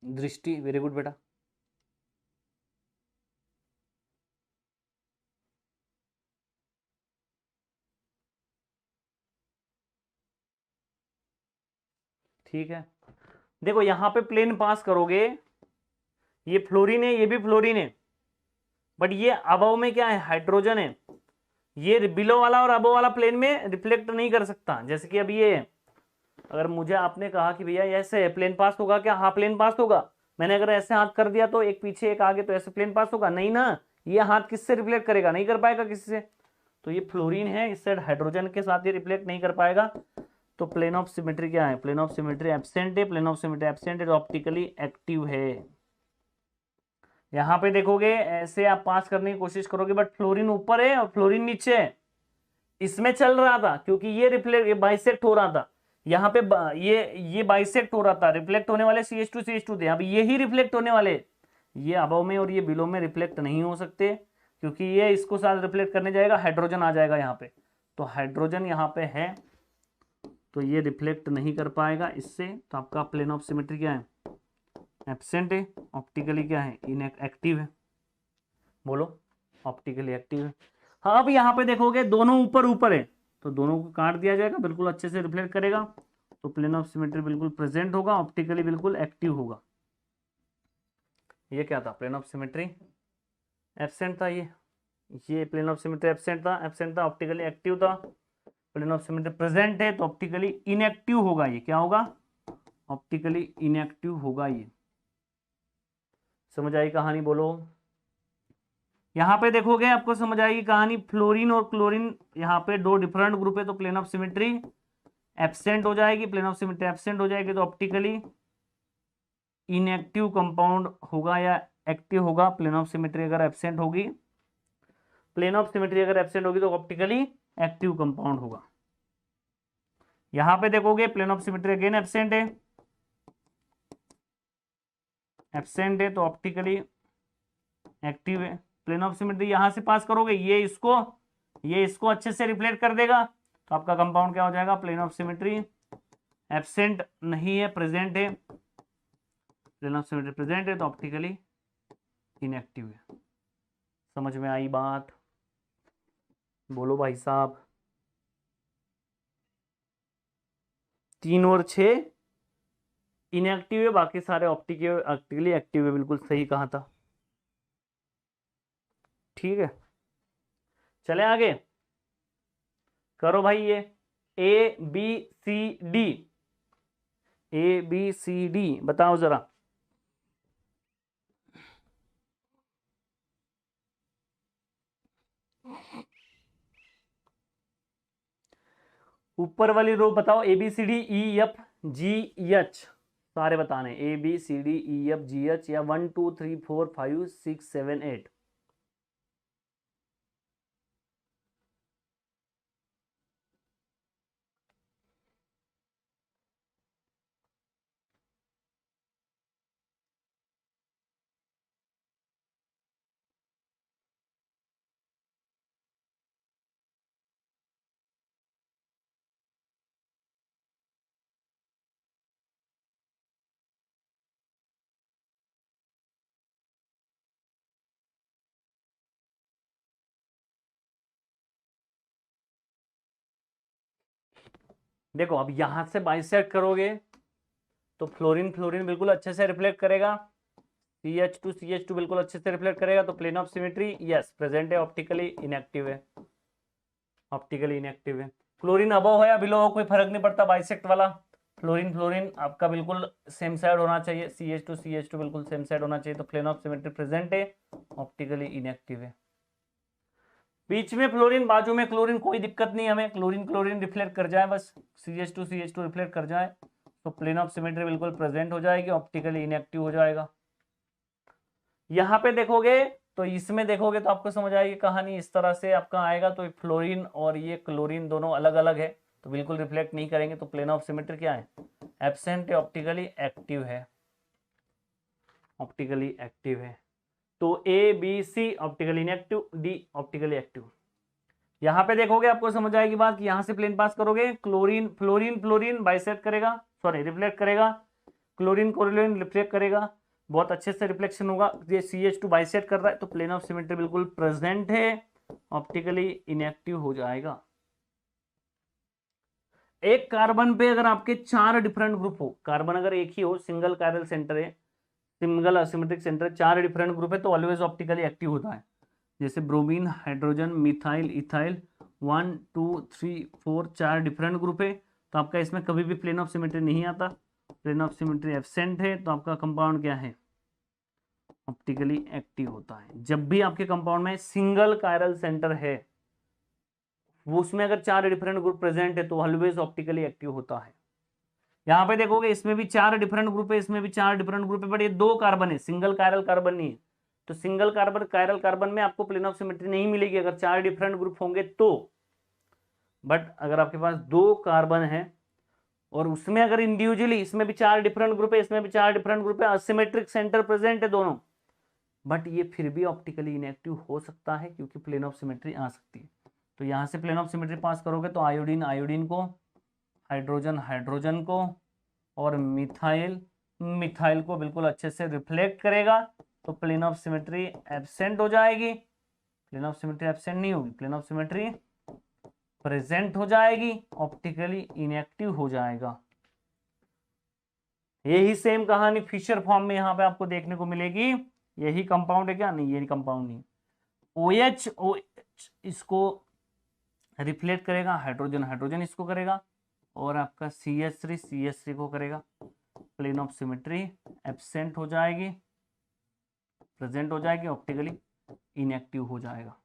दृष्टि, वेरी गुड बेटा। ठीक है, देखो यहाँ पे प्लेन पास करोगे, ये फ्लोरीन है ये भी फ्लोरीन है, बट ये अबव में क्या है, हाइड्रोजन है, ये बिलो वाला और अबव वाला प्लेन में रिफ्लेक्ट नहीं कर सकता। जैसे कि अब ये है, अगर मुझे आपने कहा कि भैया ऐसे प्लेन पास होगा क्या, हाँ प्लेन पास होगा, मैंने अगर ऐसे हाथ कर दिया तो एक पीछे एक आगे, तो ऐसे प्लेन पास होगा नहीं ना, ये हाथ किससे रिफ्लेक्ट करेगा, नहीं कर पाएगा किसी से, तो ये फ्लोरीन है, इस साइड हाइड्रोजन के साथ ये रिफ्लेक्ट नहीं कर पाएगा, तो प्लेन ऑफ सिमेट्री क्या है, प्लेन ऑफ सिमेट्री एब्सेंट है, प्लेन ऑफ सिमेट्री एब्सेंट है, ऑप्टिकली एक्टिव है। यहां पे देखोगे ऐसे आप पास करने की कोशिश करोगे, बट फ्लोरीन ऊपर है और फ्लोरीन नीचे है, इसमें चल रहा था क्योंकि ये रिफ्लेक्ट, ये बाइसेक्ट हो रहा था, यहाँ पे ये बाइसेक्ट हो रहा था, रिफ्लेक्ट होने वाले CH2 थे, अब ये ही रिफ्लेक्ट होने वाले, ये अबव में और ये बिलो में रिफ्लेक्ट नहीं हो सकते, क्योंकि ये इसको साथ रिफ्लेक्ट करने जाएगा, हाइड्रोजन आ जाएगा यहाँ पे, तो हाइड्रोजन यहाँ पे है तो ये रिफ्लेक्ट नहीं कर पाएगा इससे, तो आपका प्लेन ऑफ सिमेट्री क्या है, एब्सेंट है। ऑप्टिकली क्या है, इनएक्टिव है। बोलो, ऑप्टिकली एक्टिव है। हाँ, अब यहाँ पे देखोगे दोनों ऊपर ऊपर है तो दोनों को काट दिया जाएगा, बिल्कुल अच्छे से रिफ्लेक्ट करेगा, तो प्लेन ऑफ सिमेट्री बिल्कुल प्रेजेंट होगा, ऑप्टिकली बिल्कुल एक्टिव होगा। ये क्या था, प्लेन ऑफ सिमेट्री एब्सेंट था, ये प्लेन ऑफ सिमेट्री एब्सेंट था, ऑप्टिकली एक्टिव था। प्लेन ऑफ सिमेट्री प्रेजेंट है तो ऑप्टिकली इनएक्टिव होगा, ये क्या होगा, ऑप्टिकली इनएक्टिव होगा। ये समझ आई कहानी, बोलो। यहाँ पे देखोगे आपको समझ आएगी कहानी, फ्लोरीन और क्लोरीन यहाँ पे दो डिफरेंट ग्रुप है तो प्लेन ऑफ सिमेट्री एब्सेंट हो जाएगी, प्लेन ऑफ सिमेट्री एब्सेंट हो जाएगी तो ऑप्टिकली इनएक्टिव कंपाउंड होगा या एक्टिव होगा। प्लेन ऑफ सिमेट्री अगर एब्सेंट होगी, प्लेन ऑफ सिमेट्री अगर एब्सेंट होगी तो ऑप्टिकली एक्टिव कंपाउंड होगा। यहां पे देखोगे plane of symmetry again absent है तो ऑप्टिकली एक्टिव है। प्लेन ऑफ सिमेट्री यहां से पास करोगे, ये इसको अच्छे से रिफ्लेक्ट कर देगा तो आपका कंपाउंड क्या हो जाएगा, प्लेन ऑफ सिमेट्री एब्सेंट नहीं है, प्रेजेंट है। प्लेन ऑफ सिमेट्री प्रेजेंट है तो ऑप्टिकली इनएक्टिव है। समझ में आई बात, बोलो भाई साहब। 3 और 6 इनएक्टिव है, बाकी सारे ऑप्टिकली एक्टिव है, बिल्कुल सही कहा था। ठीक है, चले आगे, करो भाई ये ए बी सी डी बताओ जरा। ऊपर वाली रो बताओ, A B C D E F G H, सारे बताने, A B C D E F G H, या 1 2 3 4 5 6 7 8। देखो अब यहां से बाइसेक्ट करोगे तो फ्लोरीन बिल्कुल अच्छे से रिफ्लेक्ट करेगा, CH2 बिल्कुल अच्छे से रिफ्लेक्ट करेगा, तो plane of symmetry yes present है, ऑप्टिकली इनएक्टिव है। क्लोरीन अबव हो या बिलो हो कोई फर्क नहीं पड़ता, बाइसेक्ट वाला फ्लोरीन आपका बिल्कुल सेम साइड होना चाहिए, CH2 बिल्कुल सेम साइड होना चाहिए, तो प्लेन ऑफ सिमेट्री प्रेजेंट है, ऑप्टिकली इनएक्टिव है। बीच में फ्लोरीन बाजू में क्लोरीन, कोई दिक्कत नहीं हमें, क्लोरीन रिफ्लेक्ट कर जाए बस, CH2 रिफ्लेक्ट कर जाए तो प्लेन ऑफ सिमेट्री बिल्कुल प्रेजेंट हो जाएगी, ऑप्टिकली इनएक्टिव हो जाएगा। यहाँ पे देखोगे तो इसमें देखोगे तो आपको समझ आएगी कहानी, इस तरह से आपका आएगा, तो फ्लोरीन और ये क्लोरीन दोनों अलग अलग है तो बिल्कुल रिफ्लेक्ट नहीं करेंगे, तो प्लेन ऑफ सिमेट्री क्या है, एब्सेंट है, ऑप्टिकली एक्टिव है। तो A B C optically inactive, D optically active. यहां पे देखोगे आपको समझ आएगी बात कि यहां से प्लेन पास करोगे, फ्लोरीन बाइसेक्ट करेगा, सॉरी रिफ्लेक्ट करेगा, क्लोरीन रिफ्लेक्ट करेगा, बहुत अच्छे से रिफ्लेक्शन होगा। ये CH2 बाइसेक्ट कर रहा है तो प्लेन ऑफ सिमेट्री बिल्कुल प्रेजेंट है, ऑप्टिकली इनएक्टिव हो जाएगा। एक कार्बन पे अगर आपके 4 डिफरेंट ग्रुप हो, कार्बन अगर एक ही हो, सिंगल कायरल सेंटर है, single asymmetric centre, 4 different group है तो ऑलवेज ऑप्टिकली एक्टिव होता है। जैसे bromine, hydrogen, methyl, ethyl, 1 2 3 4 4 different group है तो आपका इसमें कभी भी प्लेन ऑफ सिमेट्री नहीं आता, प्लेन ऑफ सिमेट्री एब्सेंट है, तो आपका कंपाउंड क्या है, ऑप्टिकली एक्टिव होता है। जब भी आपके कंपाउंड में सिंगल कायरल सेंटर है, वो उसमें अगर 4 डिफरेंट ग्रुप प्रेजेंट है तो ऑलवेज ऑप्टिकली एक्टिव होता है। यहाँ पे देखोगे इसमें भी 4 डिफरेंट ग्रुप है, इसमें भी 4 डिफरेंट ग्रुप है, बट ये 2 कार्बन है, सिंगल कायरल कार्बन नहीं है, तो सिंगल कायरल कार्बन में आपको प्लेन ऑफ सिमेट्री नहीं मिलेगी अगर 4 डिफरेंट ग्रुप होंगे तो। बट अगर आपके पास 2 कार्बन है और उसमें अगर इंडिविजुअली, इसमें भी 4 डिफरेंट ग्रुप है, इसमें भी 4 डिफरेंट ग्रुप है, असिमेट्रिक सेंटर प्रेजेंट है दोनों, बट ये फिर भी ऑप्टिकली इनएक्टिव हो सकता है क्योंकि प्लेन ऑफ सिमेट्री आ सकती है। तो यहाँ से प्लेन ऑफ सिमेट्री पास करोगे तो आयोडीन आयोडीन को, हाइड्रोजन हाइड्रोजन को और मिथाइल मिथाइल को बिल्कुल अच्छे से रिफ्लेक्ट करेगा, तो प्लेन ऑफ सिमेट्री एब्सेंट हो जाएगी। प्लेन ऑफ सिमेट्री एब्सेंट नहीं होगी, प्लेन ऑफ सिमेट्री प्रेजेंट हो जाएगी, ऑप्टिकली इनएक्टिव हो जाएगा। यही सेम कहानी फिशर फॉर्म में यहाँ पे आपको देखने को मिलेगी। यही कंपाउंड है क्या? नहीं, ये कंपाउंड नहीं। OH OH इसको रिफ्लेक्ट करेगा, हाइड्रोजन हाइड्रोजन इसको करेगा और आपका CH3 को करेगा। प्लेन ऑफ सिमेट्री एब्सेंट हो जाएगी, प्रेजेंट हो जाएगी, ऑप्टिकली इनएक्टिव हो जाएगा।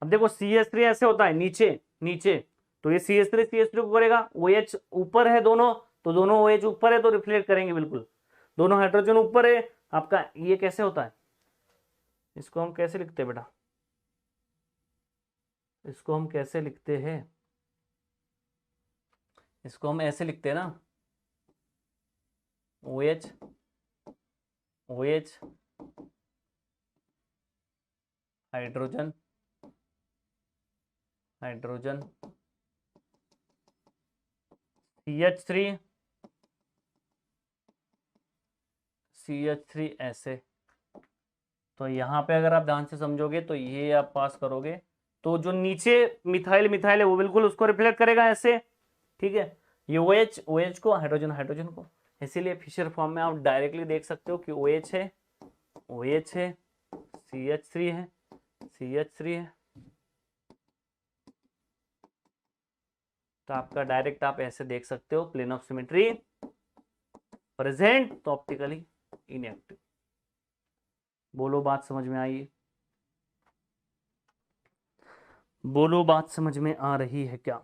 अब देखो CH3 ऐसे होता है नीचे नीचे, तो ये CH3 को करेगा। OH ऊपर है दोनों, तो दोनों OH ऊपर है तो रिफ्लेक्ट करेंगे बिल्कुल। दोनों हाइड्रोजन ऊपर है आपका, ये कैसे होता है? इसको हम कैसे लिखते हैं बेटा? इसको हम कैसे लिखते हैं? इसको हम ऐसे लिखते हैं ना, OH OH hydrogen hydrogen CH3 ऐसे। तो यहाँ पे अगर आप ध्यान से समझोगे तो ये आप पास करोगे तो जो नीचे मिथाइल मिथाइल है वो बिल्कुल उसको रिफ्लेक्ट करेगा ऐसे, ठीक है। ये OH को, हाइड्रोजन हाइड्रोजन को, इसीलिए फिशर फॉर्म में आप डायरेक्टली देख सकते हो कि OH है OH है, CH3 है CH3 है। तो आपका डायरेक्ट आप ऐसे देख सकते हो, प्लेन ऑफ सिमेट्री प्रेजेंट तो ऑप्टिकली इनएक्टिव। बोलो बात समझ में आई? बोलो बात समझ में आ रही है क्या?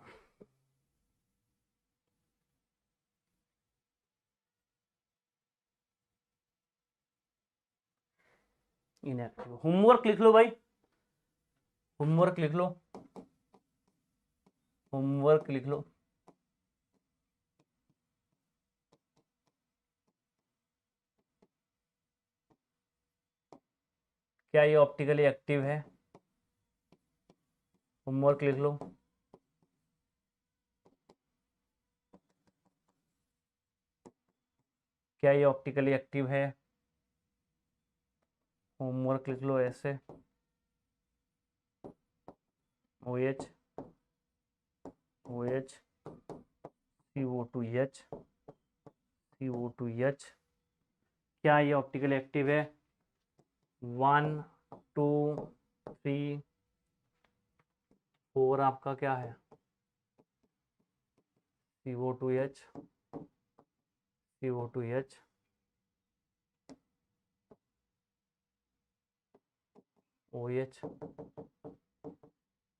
इनएक्टिव। होमवर्क लिख लो भाई, होमवर्क लिख लो, होमवर्क लिख लो। क्या ये ऑप्टिकली एक्टिव है? होमवर्क लिख लो। क्या ये ऑप्टिकली एक्टिव है? होमवर्क लिख लो ऐसे। OH OH CO2H CO2H, क्या ये ऑप्टिकली एक्टिव है? 1 2 3 4 आपका क्या है? CO2H CO2H OH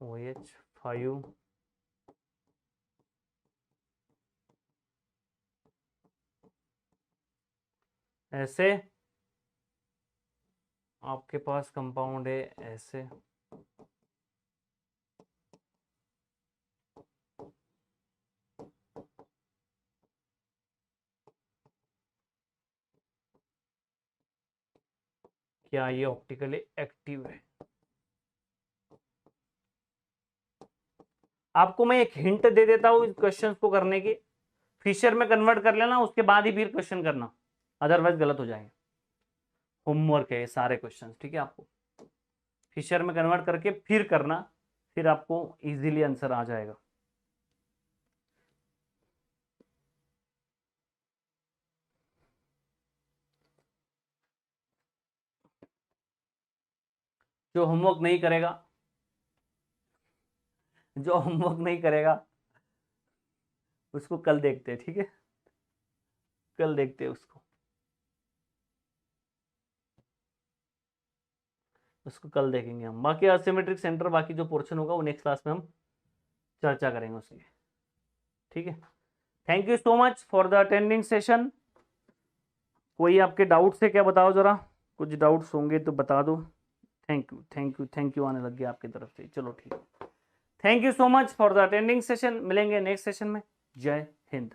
OH 5 ऐसे आपके पास कंपाउंड है ऐसे। क्या ये ऑप्टिकली एक्टिव है? आपको मैं एक हिंट दे देता हूं इस क्वेश्चन को करने की, फिशर में कन्वर्ट कर लेना, उसके बाद ही फिर क्वेश्चन करना, अदरवाइज गलत हो जाएंगे। होमवर्क है ये सारे क्वेश्चन, ठीक है। आपको फिशर में कन्वर्ट करके फिर करना, फिर आपको इजीली आंसर आ जाएगा। जो होमवर्क नहीं करेगा, जो होमवर्क नहीं करेगा उसको कल देखते हैं, ठीक है, कल देखते हैं उसको कल देखेंगे हम। बाकी असिमेट्रिक सेंटर, बाकी जो पोर्शन होगा वो नेक्स्ट क्लास में हम चर्चा करेंगे उसकी, ठीक है। Thank you so much for the attending session. कोई आपके डाउट्स है क्या? बताओ जरा, कुछ डाउट्स होंगे तो बता दो। Thank you thank you thank you आने लग गया आपकी तरफ से, चलो ठीक है। Thank you so much for the attending session. मिलेंगे नेक्स्ट सेशन में। जय हिंद।